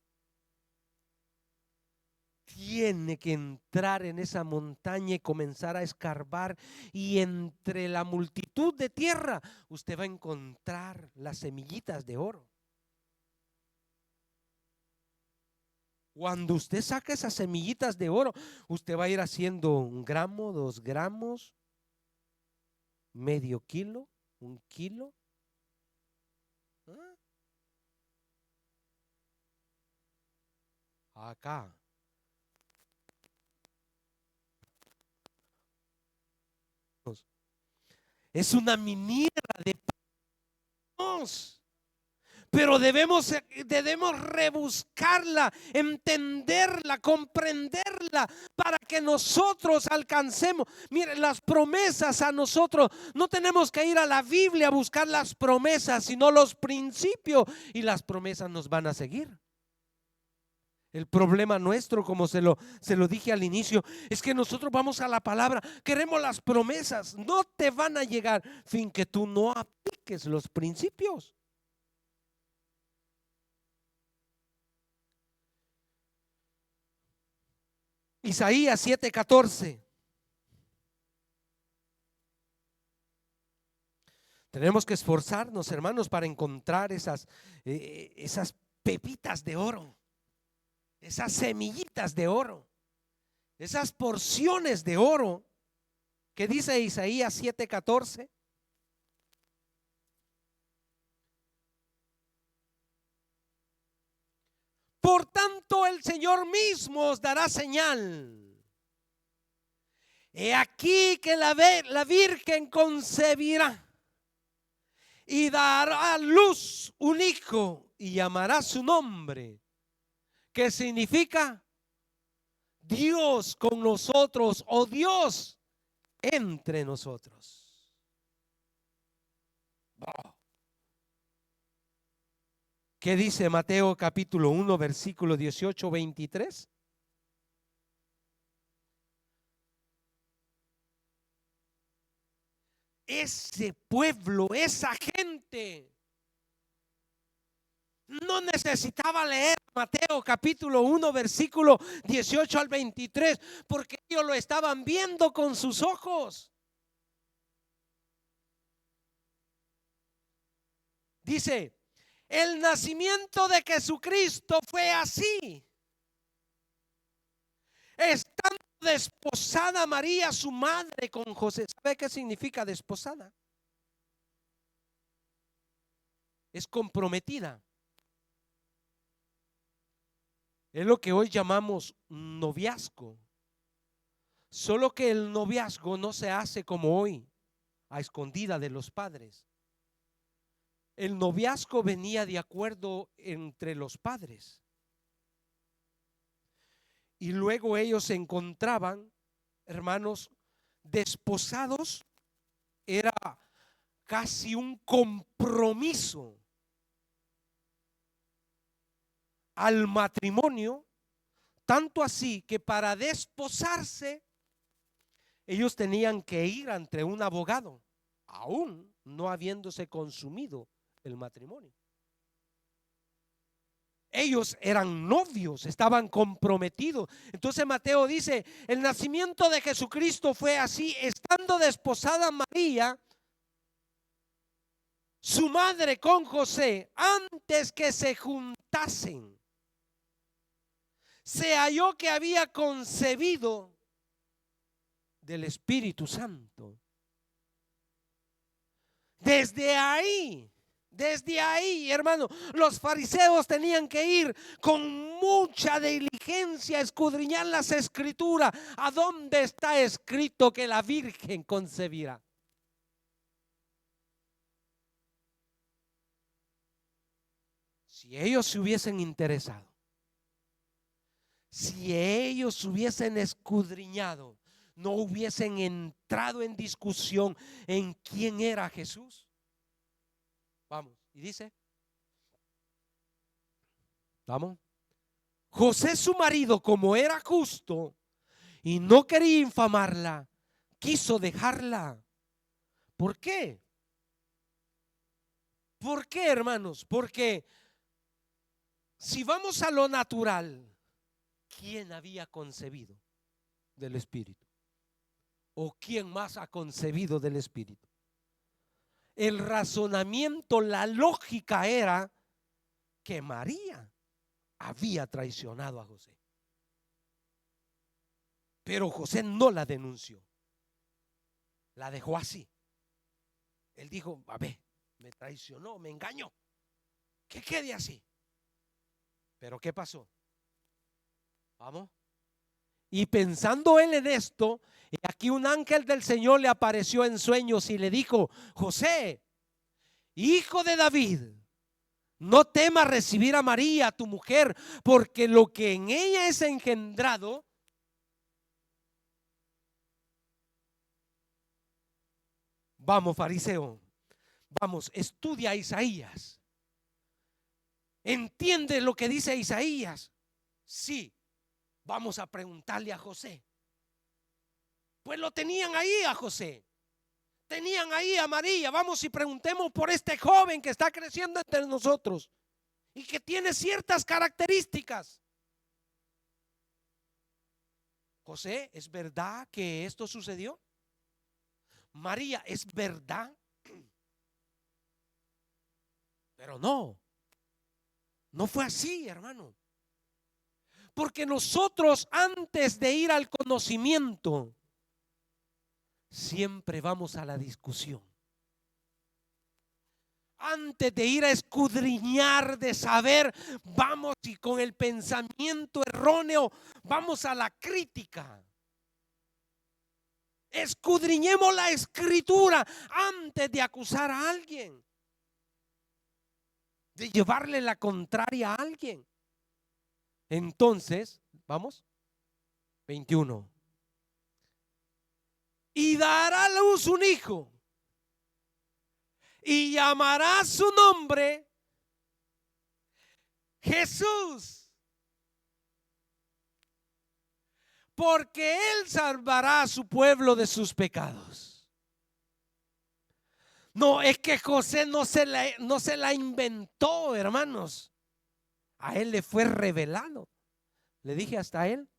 Tiene que entrar en esa montaña y comenzar a escarbar, y entre la multitud de tierra usted va a encontrar las semillitas de oro. Cuando usted saca esas semillitas de oro, usted va a ir haciendo 1 gramo, 2 gramos, medio kilo, 1 kilo. Acá. Es una minera de panos, pero debemos rebuscarla, entenderla, comprenderla para que nosotros alcancemos. Mire, las promesas a nosotros, no tenemos que ir a la Biblia a buscar las promesas, sino los principios, y las promesas nos van a seguir. El problema nuestro, como se lo dije al inicio, es que nosotros vamos a la palabra, queremos las promesas, no te van a llegar fin que tú no apliques los principios. Isaías 7:14. Tenemos que esforzarnos, hermanos, para encontrar esas pepitas de oro, esas semillitas de oro, esas porciones de oro que dice Isaías 7:14. Por tanto, el Señor mismo os dará señal. He aquí que la Virgen concebirá y dará a luz un hijo y llamará su nombre, que significa Dios con nosotros, o Dios entre nosotros. Wow. ¿Qué dice Mateo capítulo 1 versículo 18-23? Ese pueblo, esa gente no necesitaba leer Mateo capítulo 1 versículo 18-23, porque ellos lo estaban viendo con sus ojos. Dice, el nacimiento de Jesucristo fue así. Estando desposada María, su madre, con José. ¿Sabe qué significa desposada? Es comprometida. Es lo que hoy llamamos noviazgo. Solo que el noviazgo no se hace como hoy, a escondida de los padres. El noviazgo venía de acuerdo entre los padres. Y luego ellos se encontraban, hermanos, desposados. Era casi un compromiso al matrimonio, tanto así que para desposarse ellos tenían que ir ante un abogado, aún no habiéndose consumido el matrimonio. Ellos eran novios, estaban comprometidos. Entonces Mateo dice, el nacimiento de Jesucristo fue así: estando desposada María, su madre, con José, antes que se juntasen, se halló que había concebido del Espíritu Santo. Desde ahí, hermano, los fariseos tenían que ir con mucha diligencia a escudriñar las escrituras. ¿A dónde está escrito que la Virgen concebirá? Si ellos se hubiesen interesado, si ellos hubiesen escudriñado, no hubiesen entrado en discusión en quién era Jesús. Vamos, y dice, vamos, José su marido, como era justo y no quería infamarla, quiso dejarla. ¿Por qué? ¿Por qué, hermanos? Porque si vamos a lo natural, ¿quién había concebido del Espíritu? ¿O quién más ha concebido del Espíritu? El razonamiento, la lógica era que María había traicionado a José. Pero José no la denunció, la dejó así. Él dijo, a ver, me traicionó, me engañó, que quede así. Pero ¿qué pasó? Vamos. Y pensando él en esto, y aquí un ángel del Señor le apareció en sueños y le dijo, José, hijo de David, no temas recibir a María, tu mujer, porque lo que en ella es engendrado vamos, fariseo, vamos, estudia a Isaías. ¿Entiende lo que dice Isaías? Sí. Vamos a preguntarle a José. Pues lo tenían ahí a José, tenían ahí a María. Vamos y preguntemos por este joven que está creciendo entre nosotros y que tiene ciertas características. José, ¿es verdad que esto sucedió? María, ¿es verdad? Pero no fue así, hermano. Porque nosotros, antes de ir al conocimiento, siempre vamos a la discusión. Antes de ir a escudriñar, de saber, vamos y con el pensamiento erróneo vamos a la crítica. Escudriñemos la escritura antes de acusar a alguien, de llevarle la contraria a alguien. Entonces, vamos, 21. Y dará a luz un hijo, y llamará su nombre Jesús, porque él salvará a su pueblo de sus pecados. No, es que José no se la inventó, hermanos. A él le fue revelado. Le dije hasta él.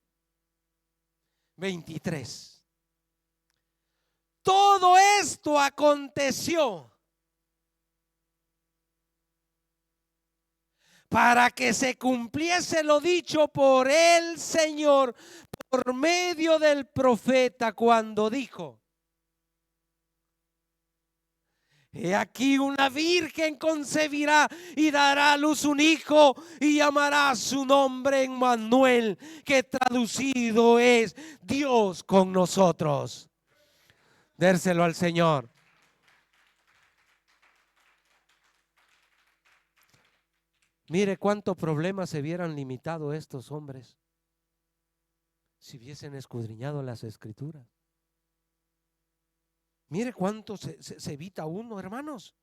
23. Todo esto aconteció para que se cumpliese lo dicho por el Señor por medio del profeta cuando dijo: He aquí una virgen concebirá y dará a luz un hijo y llamará su nombre Emmanuel, que traducido es Dios con nosotros. Dérselo al Señor. Mire cuántos problemas se hubieran limitado estos hombres si hubiesen escudriñado las escrituras. Mire cuánto se evita uno, hermanos.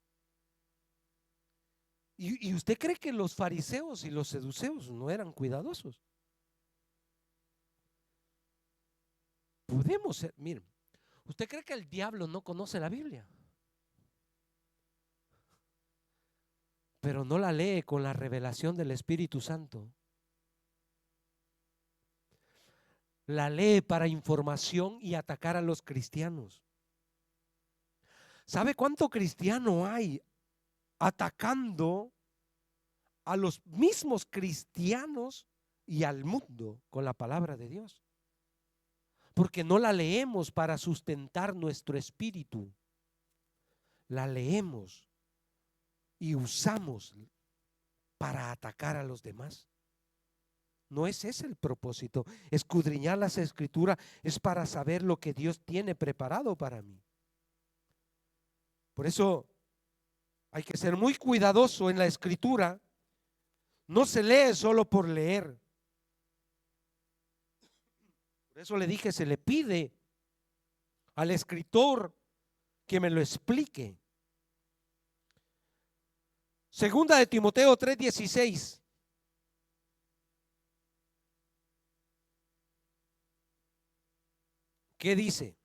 ¿Y usted cree que los fariseos y los seduceos no eran cuidadosos? Podemos ser, miren, ¿usted cree que el diablo no conoce la Biblia? Pero no la lee con la revelación del Espíritu Santo. La lee para información y atacar a los cristianos. ¿Sabe cuánto cristiano hay atacando a los mismos cristianos y al mundo con la palabra de Dios? Porque no la leemos para sustentar nuestro espíritu. La leemos y usamos para atacar a los demás. No es ese el propósito. Escudriñar las escrituras es para saber lo que Dios tiene preparado para mí. Por eso hay que ser muy cuidadoso en la escritura. No se lee solo por leer. Por eso le dije, se le pide al escritor que me lo explique. Segunda de Timoteo 3:16. ¿Qué dice?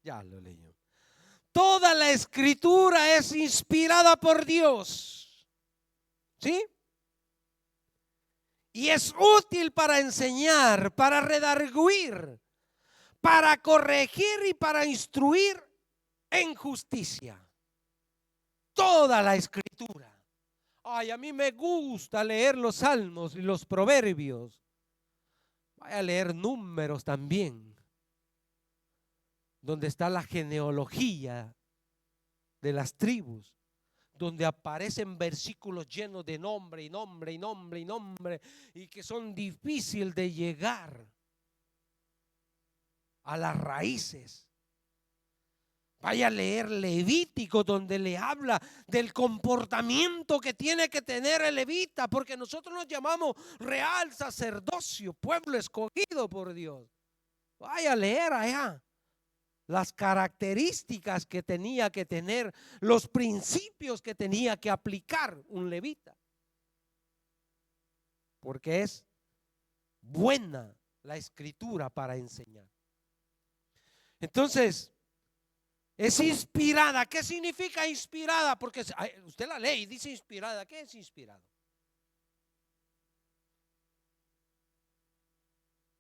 Ya lo leyó. Toda la escritura es inspirada por Dios. ¿Sí? Y es útil para enseñar, para redarguir, para corregir y para instruir en justicia. Toda la escritura. Ay, a mí me gusta leer los salmos y los proverbios. Vaya a leer Números también, donde está la genealogía de las tribus, donde aparecen versículos llenos de nombre y nombre y nombre y nombre, y que son difíciles de llegar a las raíces. Vaya a leer Levítico, donde le habla del comportamiento que tiene que tener el levita, porque nosotros nos llamamos real sacerdocio, pueblo escogido por Dios. Vaya a leer allá las características que tenía que tener, los principios que tenía que aplicar un levita, porque es buena la escritura para enseñar. Entonces, es inspirada. ¿Qué significa inspirada? Porque usted la lee y dice inspirada. ¿Qué es inspirado?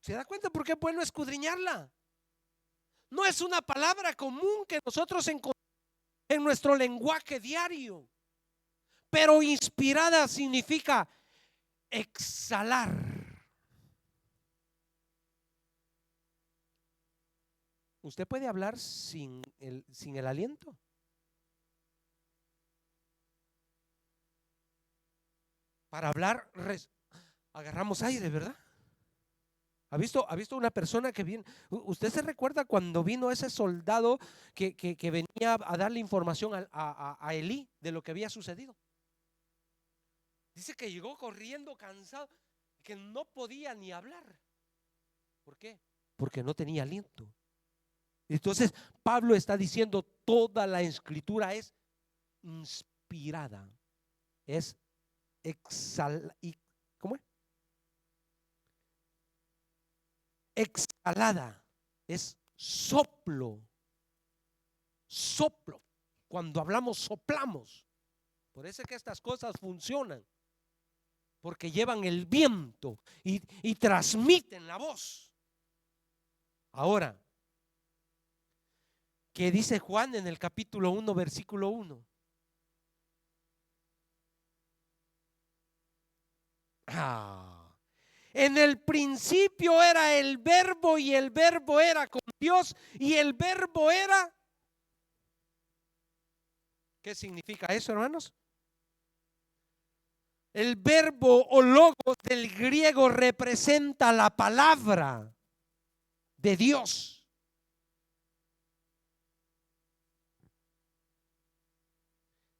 ¿Se da cuenta por qué es bueno escudriñarla? No es una palabra común que nosotros encontramos en nuestro lenguaje diario. Pero inspirada significa exhalar. ¿Usted puede hablar sin el aliento? Para hablar agarramos aire, ¿verdad? ¿Ha visto una persona que viene? ¿Usted se recuerda cuando vino ese soldado que venía a darle información a Elí de lo que había sucedido? Dice que llegó corriendo cansado, que no podía ni hablar. ¿Por qué? Porque no tenía aliento. Entonces Pablo está diciendo toda la escritura es inspirada, es ¿cómo es? Exhalada, es soplo. Soplo. Cuando hablamos soplamos. Por eso es que estas cosas funcionan, porque llevan el viento y transmiten la voz. Ahora, ¿qué dice Juan en el capítulo 1, versículo 1? Ah, en el principio era el verbo y el verbo era con Dios y el verbo era. ¿Qué significa eso, hermanos? El verbo o logos del griego representa la palabra de Dios.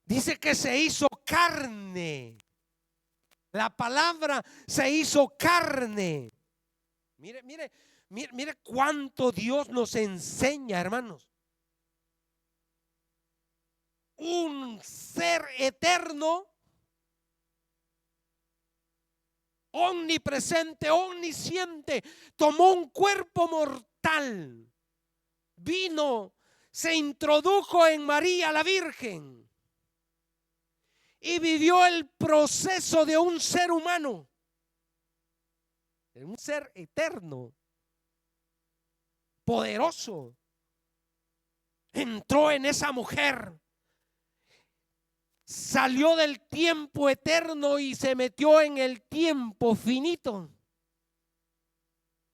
Dice que se hizo carne. La palabra se hizo carne. Mire, mire, mire, mire cuánto Dios nos enseña, hermanos. Un ser eterno, omnipresente, omnisciente, tomó un cuerpo mortal, vino, se introdujo en María la Virgen y vivió el proceso de un ser humano, de un ser eterno, poderoso. Entró en esa mujer, salió del tiempo eterno y se metió en el tiempo finito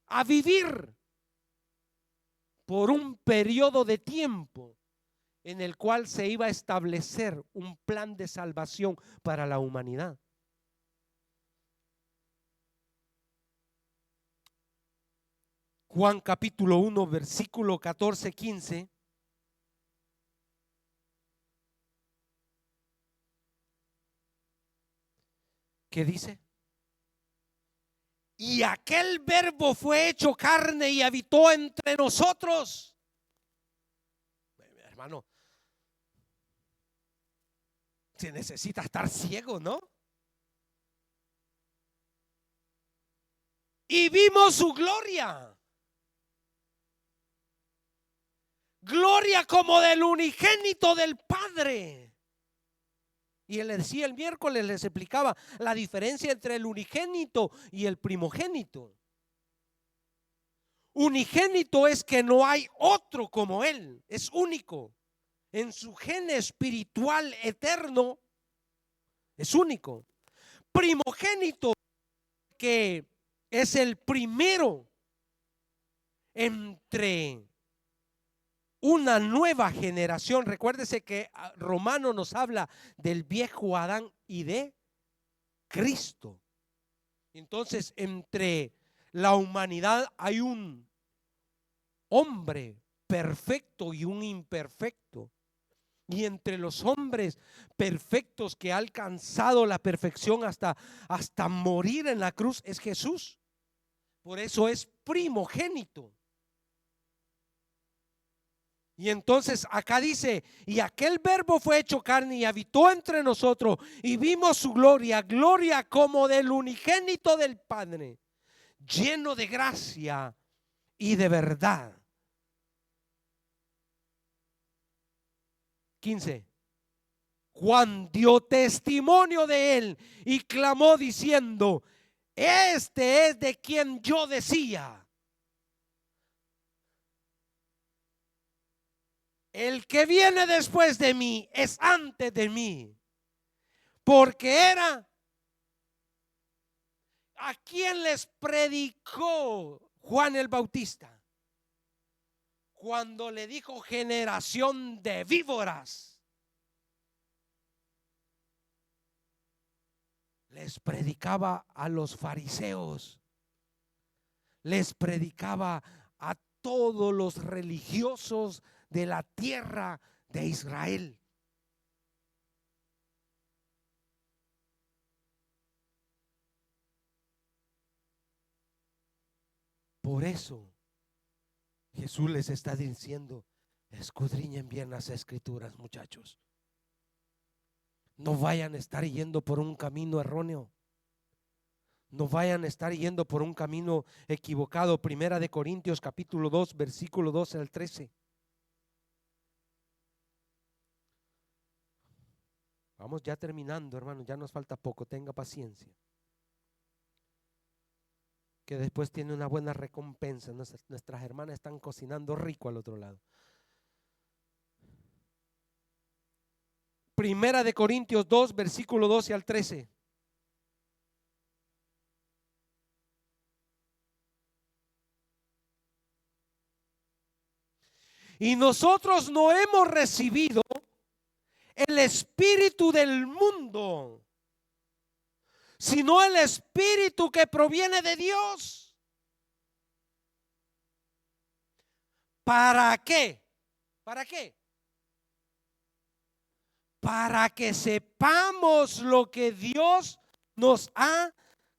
a vivir por un periodo de tiempo en el cual se iba a establecer un plan de salvación para la humanidad. Juan capítulo 1 versículo 14-15. ¿Qué dice? Y aquel verbo fue hecho carne y habitó entre nosotros. Hermano, se necesita estar ciego, ¿no? Y vimos su gloria. Gloria como del unigénito del Padre. Y él decía el miércoles, les explicaba la diferencia entre el unigénito y el primogénito. Unigénito es que no hay otro como él, es único. En su gen espiritual eterno es único. Primogénito, que es el primero entre una nueva generación. Recuérdese que Romano nos habla del viejo Adán y de Cristo. Entonces, entre la humanidad hay un hombre perfecto y un imperfecto. Y entre los hombres perfectos que ha alcanzado la perfección hasta morir en la cruz es Jesús. Por eso es primogénito. Y entonces acá dice, y aquel verbo fue hecho carne y habitó entre nosotros y vimos su gloria, gloria como del unigénito del Padre, lleno de gracia y de verdad. 15. Juan dio testimonio de él y clamó diciendo, este es de quien yo decía, el que viene después de mí es antes de mí, porque era a quien les predicó Juan el Bautista cuando le dijo generación de víboras. Les predicaba a los fariseos, les predicaba a todos los religiosos de la tierra de Israel. Por eso Jesús les está diciendo, escudriñen bien las escrituras, muchachos. No vayan a estar yendo por un camino erróneo. No vayan a estar yendo por un camino equivocado. Primera de Corintios capítulo 2 versículo 12 al 13. Vamos ya terminando, hermano, ya nos falta poco, tenga paciencia. Que después tiene una buena recompensa. Nuestras hermanas están cocinando rico al otro lado. Primera de Corintios 2 versículo 12 al 13. Y nosotros no hemos recibido el espíritu del mundo, sino el espíritu que proviene de Dios. ¿Para qué? ¿Para qué? Para que sepamos lo que Dios nos ha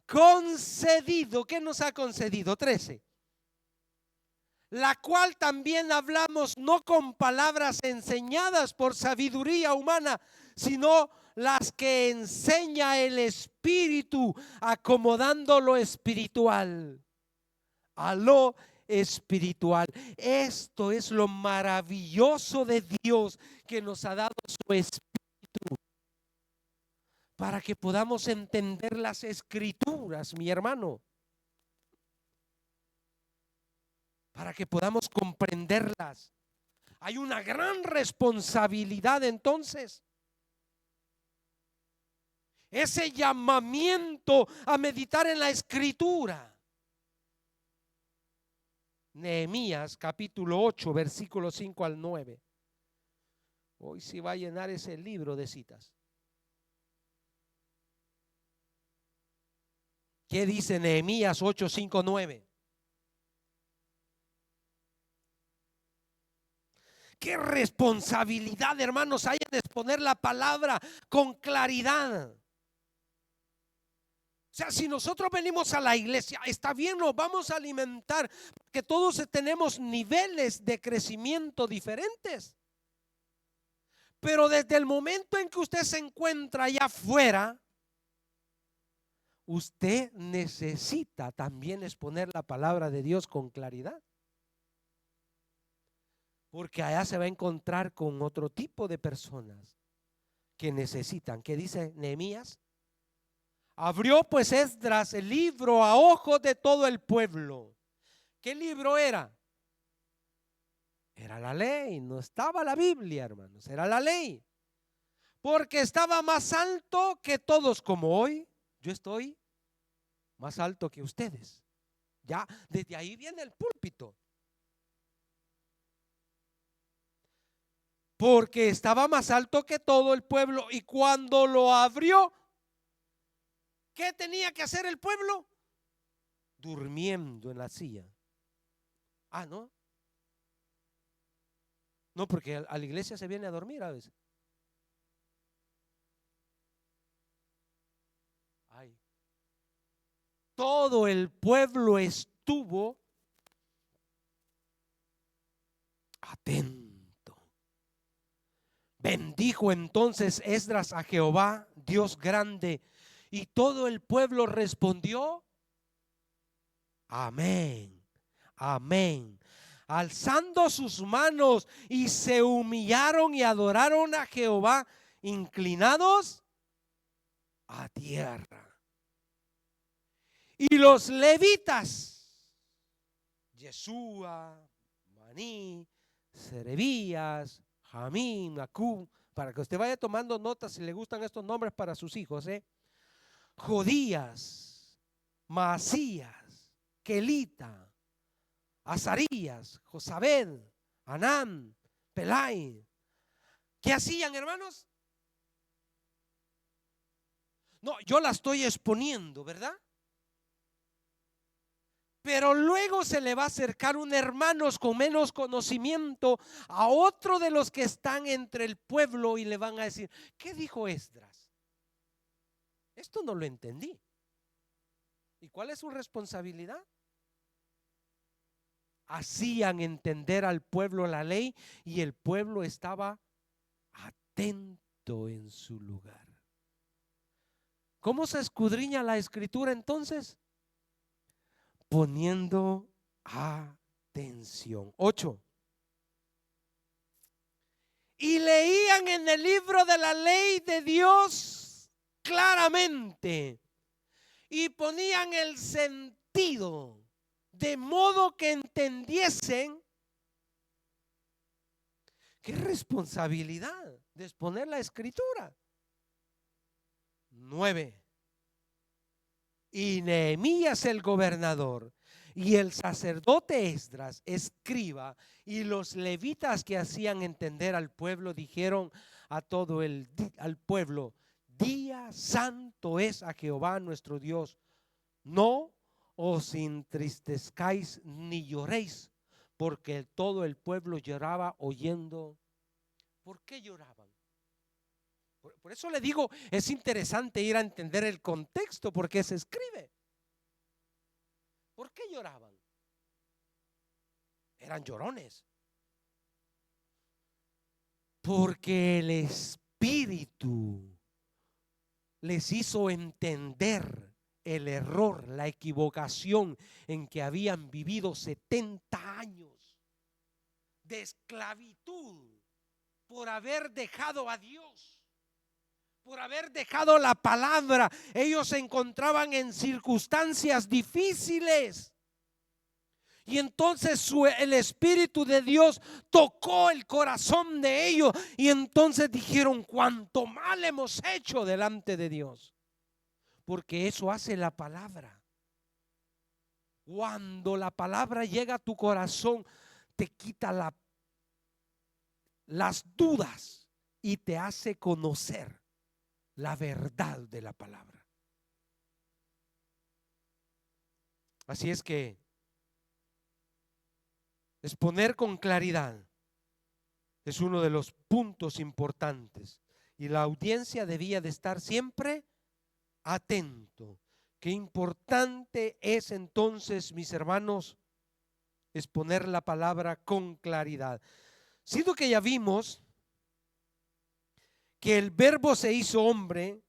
concedido. ¿Qué nos ha concedido? 13. La cual también hablamos no con palabras enseñadas por sabiduría humana, sino las que enseña el Espíritu, acomodando lo espiritual a lo espiritual. Esto es lo maravilloso de Dios, que nos ha dado su Espíritu para que podamos entender las Escrituras, mi hermano, para que podamos comprenderlas. Hay una gran responsabilidad entonces. Ese llamamiento a meditar en la Escritura. Nehemías capítulo 8, versículos 5 al 9. Hoy sí va a llenar ese libro de citas. ¿Qué dice Nehemías 8, 5, 9? Qué responsabilidad, hermanos, hay en exponer la palabra con claridad. O sea, si nosotros venimos a la iglesia, está bien, nos vamos a alimentar, que todos tenemos niveles de crecimiento diferentes. Pero desde el momento en que usted se encuentra allá afuera, usted necesita también exponer la palabra de Dios con claridad. Porque allá se va a encontrar con otro tipo de personas que necesitan. ¿Qué dice Nehemías? Abrió pues Esdras el libro a ojos de todo el pueblo. ¿Qué libro era? Era la ley, no estaba la Biblia, hermanos, era la ley. Porque estaba más alto que todos, como hoy yo estoy más alto que ustedes. Ya desde ahí viene el púlpito. Porque estaba más alto que todo el pueblo, y cuando lo abrió, ¿qué tenía que hacer el pueblo? Durmiendo en la silla. Ah, ¿no? No, porque a la iglesia se viene a dormir a veces. Ay. Todo el pueblo estuvo atento. Bendijo entonces Esdras a Jehová, Dios grande, y todo el pueblo respondió: amén, amén, alzando sus manos, y se humillaron y adoraron a Jehová, inclinados a tierra. Y los levitas, Yeshua, Maní, Serebías, Jamín, Acub, para que usted vaya tomando notas si le gustan estos nombres para sus hijos, Jodías, Maasías, Kelita, Azarías, Josabed, Anán, Pelai. ¿Qué hacían, hermanos? No, yo la estoy exponiendo, ¿verdad? Pero luego se le va a acercar un hermano con menos conocimiento a otro de los que están entre el pueblo y le van a decir: ¿qué dijo Esdras? Esto no lo entendí. ¿Y cuál es su responsabilidad? Hacían entender al pueblo la ley, y el pueblo estaba atento en su lugar. ¿Cómo se escudriña la escritura entonces? Poniendo atención. 8. Y leían en el libro de la ley de Dios claramente, y ponían el sentido de modo que entendiesen. Qué responsabilidad de exponer la escritura. 9. Y Nehemías el gobernador Y el sacerdote Esdras, escriba, y los levitas que hacían entender al pueblo dijeron a todo al pueblo: día santo es a Jehová nuestro Dios. No os entristezcáis ni lloréis, porque todo el pueblo lloraba oyendo. ¿Por qué lloraban? Por eso le digo, es interesante ir a entender el contexto, porque se escribe. ¿Por qué lloraban? Eran llorones. Porque el Espíritu les hizo entender el error, la equivocación en que habían vivido 70 años de esclavitud por haber dejado a Dios, por haber dejado la palabra. Ellos se encontraban en circunstancias difíciles. Y entonces el Espíritu de Dios tocó el corazón de ellos. Y entonces dijeron: cuánto mal hemos hecho delante de Dios. Porque eso hace la palabra. Cuando la palabra llega a tu corazón, te quita las dudas y te hace conocer la verdad de la palabra. Así es que exponer con claridad es uno de los puntos importantes, y la audiencia debía de estar siempre atento. Qué importante es entonces, mis hermanos, exponer la palabra con claridad. Siendo que ya vimos que el Verbo se hizo hombre,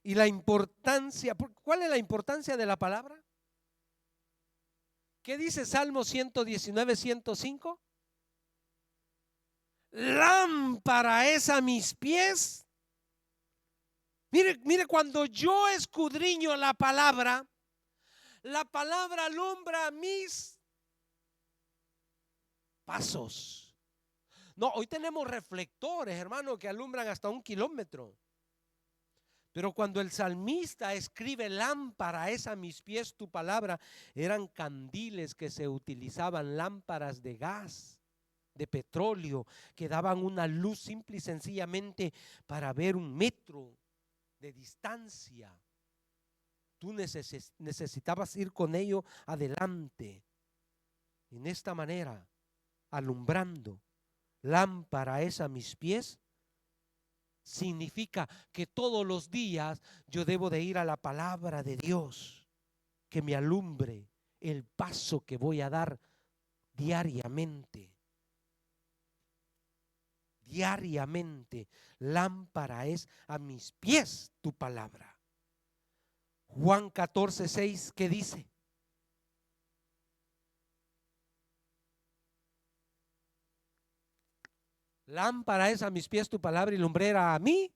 y la importancia, ¿cuál es la importancia de la palabra? ¿Qué dice Salmo 119, 105? Lámpara es a mis pies. Mire, cuando yo escudriño la palabra alumbra mis pasos. No, hoy tenemos reflectores, hermano, que alumbran hasta 1 kilómetro. Pero cuando el salmista escribe: lámpara es a mis pies tu palabra, eran candiles que se utilizaban, lámparas de gas, de petróleo, que daban una luz simple y sencillamente para ver 1 metro de distancia. Tú necesitabas ir con ello adelante. En esta manera, alumbrando, lámpara es a mis pies, significa que todos los días yo debo de ir a la palabra de Dios, que me alumbre el paso que voy a dar diariamente. Diariamente, lámpara es a mis pies tu palabra. Juan 14, 6, ¿qué dice? Lámpara es a mis pies tu palabra y lumbrera a mí.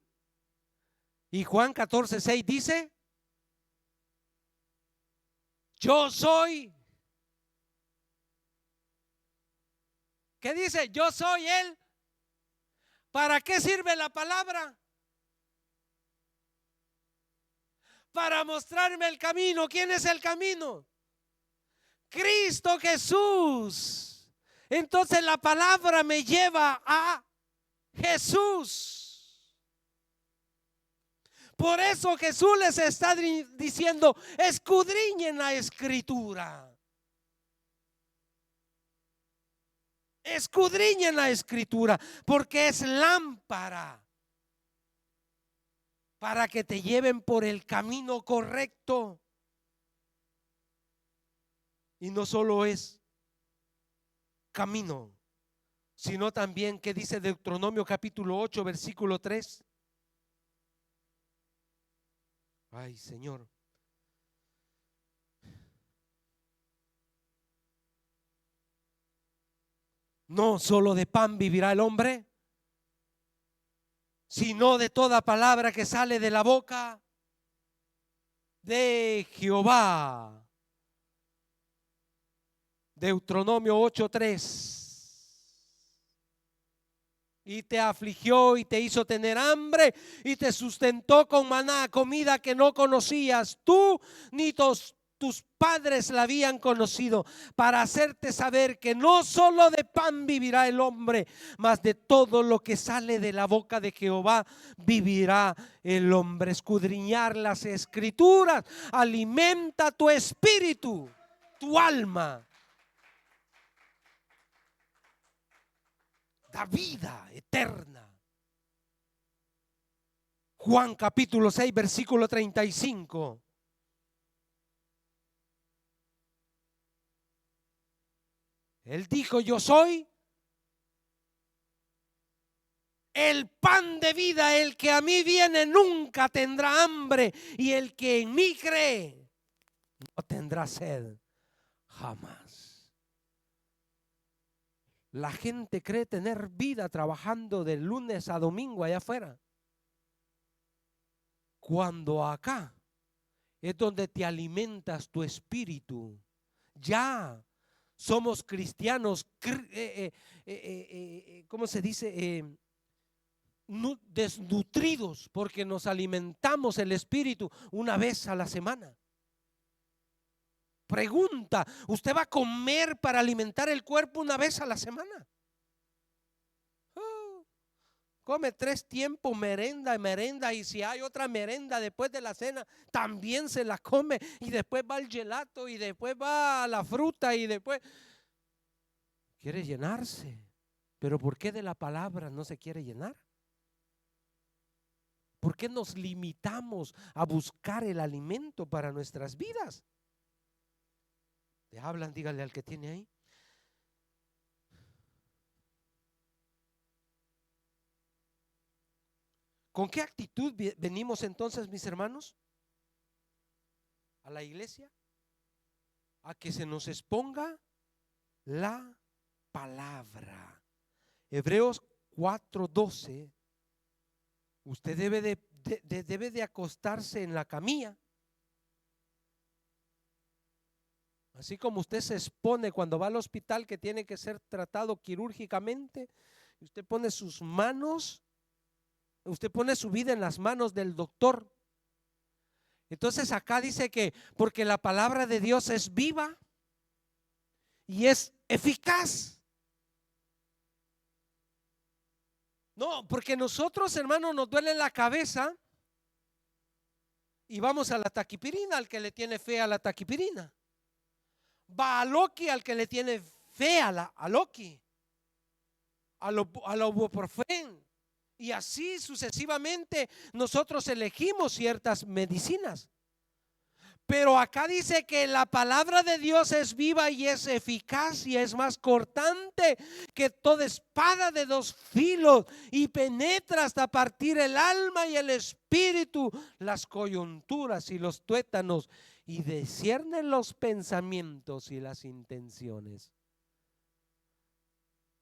Y Juan 14, 6 dice: yo soy. ¿Qué dice? Yo soy Él. ¿Para qué sirve la palabra? Para mostrarme el camino. ¿Quién es el camino? Cristo Jesús. Entonces la palabra me lleva a Jesús. Por eso Jesús les está diciendo: escudriñen la escritura. Escudriñen la escritura, porque es lámpara para que te lleven por el camino correcto. Y no solo es camino, sino también, ¿qué dice Deuteronomio capítulo 8, versículo 3? Ay, Señor. No solo de pan vivirá el hombre, sino de toda palabra que sale de la boca de Jehová. Deuteronomio 8:3. Y te afligió y te hizo tener hambre y te sustentó con maná, comida que no conocías tú ni tus padres la habían conocido, para hacerte saber que no solo de pan vivirá el hombre, mas de todo lo que sale de la boca de Jehová vivirá el hombre. Escudriñar las escrituras alimenta tu espíritu, tu alma, da vida eterna. Juan capítulo 6 versículo 35. Él dijo: yo soy el pan de vida, el que a mí viene nunca tendrá hambre, y el que en mí cree no tendrá sed jamás. La gente cree tener vida trabajando de lunes a domingo allá afuera, cuando acá es donde te alimentas tu espíritu. Ya somos cristianos, ¿cómo se dice? Desnutridos, porque nos alimentamos el espíritu una vez a la semana. Pregunta: ¿usted va a comer para alimentar el cuerpo una vez a la semana? Come 3 tiempos, merenda, y si hay otra merenda después de la cena, también se la come, y después va el gelato, y después va la fruta, y después quiere llenarse. Pero ¿por qué de la palabra no se quiere llenar? ¿Por qué nos limitamos a buscar el alimento para nuestras vidas? ¿Le hablan? Dígale al que tiene ahí. ¿Con qué actitud venimos entonces, mis hermanos, a la iglesia? A que se nos exponga la palabra. Hebreos 4:12. Usted debe de acostarse en la camilla, así como usted se expone cuando va al hospital, que tiene que ser tratado quirúrgicamente. Usted pone sus manos, usted pone su vida en las manos del doctor. Entonces acá dice que porque la palabra de Dios es viva y es eficaz. No, porque nosotros, hermanos, nos duele la cabeza y vamos a la taquipirina, al que le tiene fe a la taquipirina. Va a Loki, al que le tiene fe a Loki, a la ibuprofén. Y así sucesivamente nosotros elegimos ciertas medicinas. Pero acá dice que la palabra de Dios es viva y es eficaz y es más cortante que toda espada de 2 filos, y penetra hasta partir el alma y el espíritu, las coyunturas y los tuétanos, y discierne los pensamientos y las intenciones.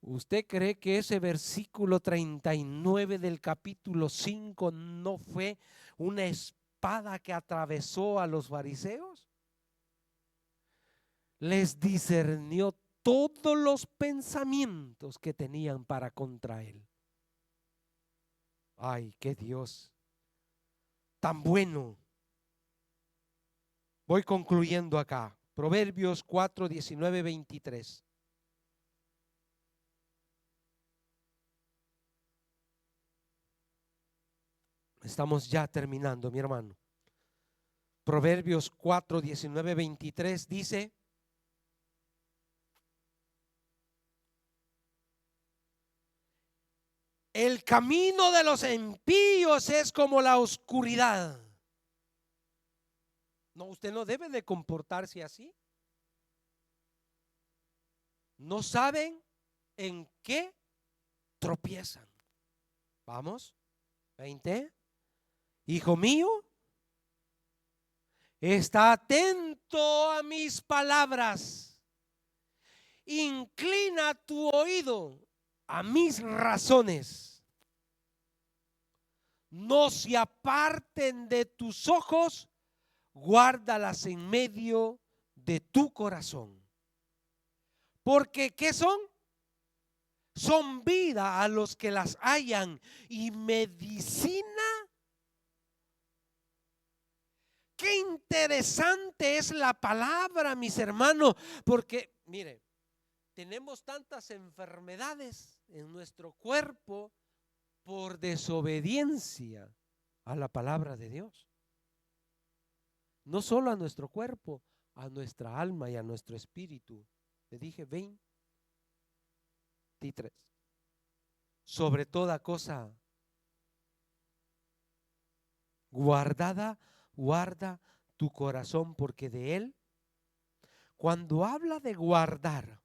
¿Usted cree que ese versículo 39 del capítulo 5 no fue una espada que atravesó a los fariseos? Les discernió todos los pensamientos que tenían para contra él. Ay, qué Dios tan bueno. Voy concluyendo acá. Proverbios 4, 19, 23. Estamos ya terminando, mi hermano. Proverbios 4, 19, 23 dice: el camino de los impíos es como la oscuridad. No, usted no debe de comportarse así. No saben en qué tropiezan. Vamos, 20. Hijo mío, está atento a mis palabras. Inclina tu oído a mis razones. No se aparten de tus ojos, guárdalas en medio de tu corazón. Porque ¿qué son? Son vida a los que las hallan y medicina Qué interesante es la palabra, mis hermanos, porque mire, tenemos tantas enfermedades en nuestro cuerpo por desobediencia a la palabra de Dios. No solo a nuestro cuerpo, a nuestra alma y a nuestro espíritu. Le dije 23. Sobre toda cosa guardada, guarda tu corazón, porque de él, cuando habla de guardar,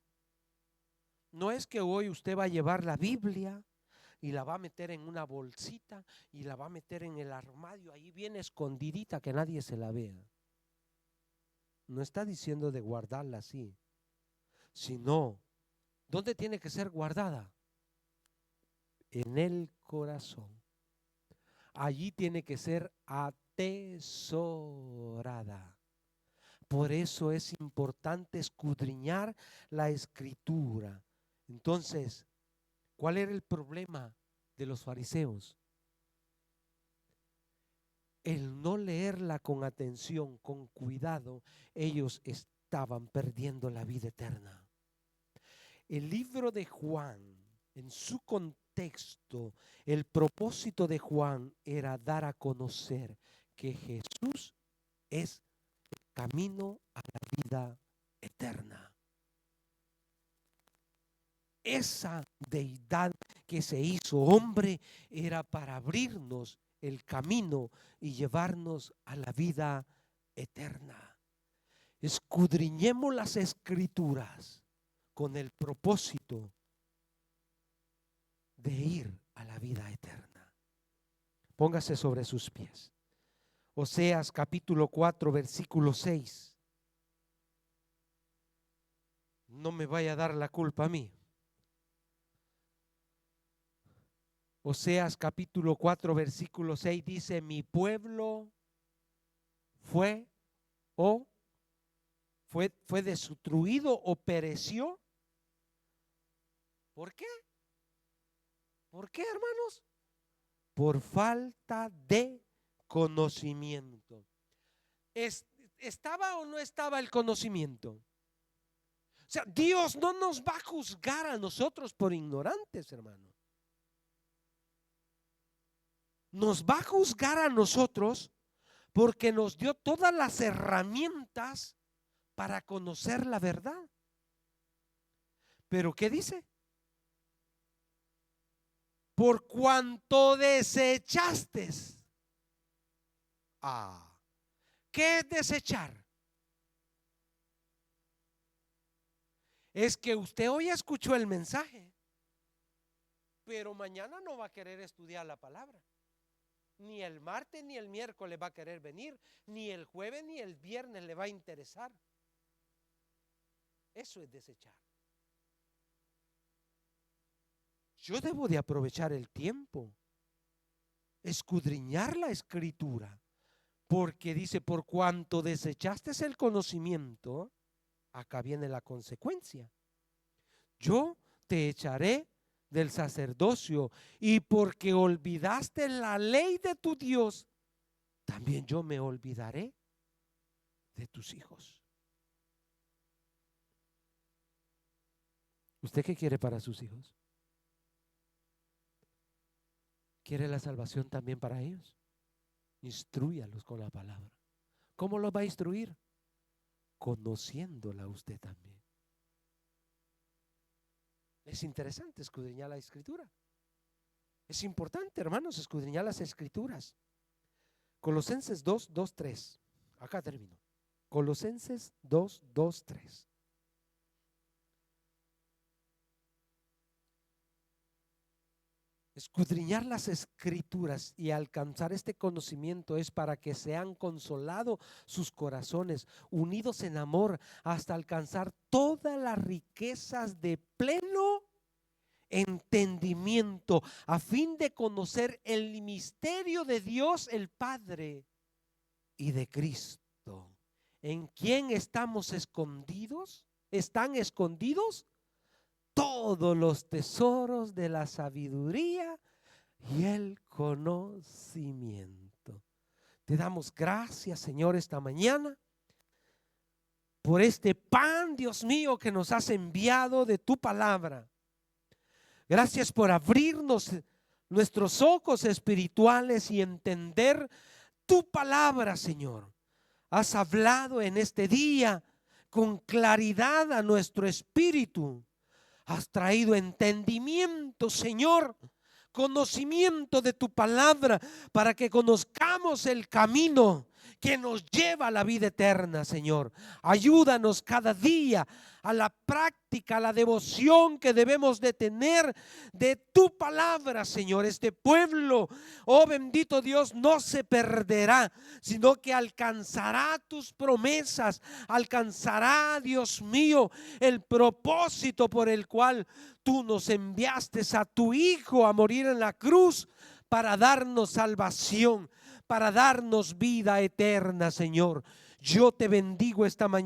no es que hoy usted va a llevar la Biblia y la va a meter en una bolsita y la va a meter en el armario, ahí bien escondidita que nadie se la vea. No está diciendo de guardarla así, sino, ¿dónde tiene que ser guardada? En el corazón. Allí tiene que ser atesorada. Por eso es importante escudriñar la escritura. Entonces, ¿cuál era el problema de los fariseos? El no leerla con atención, con cuidado, ellos estaban perdiendo la vida eterna. El libro de Juan, en su contexto, el propósito de Juan era dar a conocer que Jesús es el camino a la vida eterna. Esa deidad que se hizo hombre era para abrirnos el camino y llevarnos a la vida eterna. Escudriñemos las escrituras con el propósito de ir a la vida eterna. Póngase sobre sus pies. Oseas capítulo 4, versículo 6. No me vaya a dar la culpa a mí. Oseas capítulo 4, versículo 6 dice: mi pueblo fue destruido o pereció. ¿Por qué? ¿Por qué, hermanos? Por falta de conocimiento. ¿Estaba o no estaba el conocimiento? O sea, Dios no nos va a juzgar a nosotros por ignorantes, hermano. Nos va a juzgar a nosotros porque nos dio todas las herramientas para conocer la verdad. Pero ¿qué dice? Por cuanto desechaste. ¿Qué es desechar? Es que usted hoy escuchó el mensaje, pero mañana no va a querer estudiar la palabra. Ni el martes ni el miércoles va a querer venir, ni el jueves ni el viernes le va a interesar. Eso es desechar. Yo debo de aprovechar el tiempo, escudriñar la escritura, porque dice: por cuanto desechaste el conocimiento, acá viene la consecuencia. Yo te echaré del sacerdocio, y porque olvidaste la ley de tu Dios, también yo me olvidaré de tus hijos. ¿Usted qué quiere para sus hijos? ¿Quiere la salvación también para ellos? Instrúyalos con la palabra. ¿Cómo los va a instruir? Conociéndola usted también. Es interesante escudriñar la escritura. Es importante, hermanos, escudriñar las escrituras. Colosenses 2, 2, 3. Acá termino. Colosenses 2, 2, 3. Escudriñar las escrituras y alcanzar este conocimiento es para que sean consolados sus corazones, unidos en amor, hasta alcanzar todas las riquezas de pleno entendimiento, a fin de conocer el misterio de Dios el Padre y de Cristo, en quien estamos escondidos, están escondidos todos los tesoros de la sabiduría y el conocimiento. Te damos gracias, Señor, esta mañana por este pan, Dios mío, que nos has enviado de tu palabra. Gracias por abrirnos nuestros ojos espirituales y entender tu palabra, Señor. Has hablado en este día con claridad a nuestro espíritu. Has traído entendimiento, Señor, conocimiento de tu palabra para que conozcamos el camino que nos lleva a la vida eterna, Señor. Ayúdanos cada día a la práctica, a la devoción que debemos de tener de tu palabra, Señor. Este pueblo, oh bendito Dios, no se perderá, sino que alcanzará tus promesas, alcanzará, Dios mío, el propósito por el cual tú nos enviaste a tu Hijo a morir en la cruz para darnos salvación, para darnos vida eterna, Señor. Yo te bendigo esta mañana.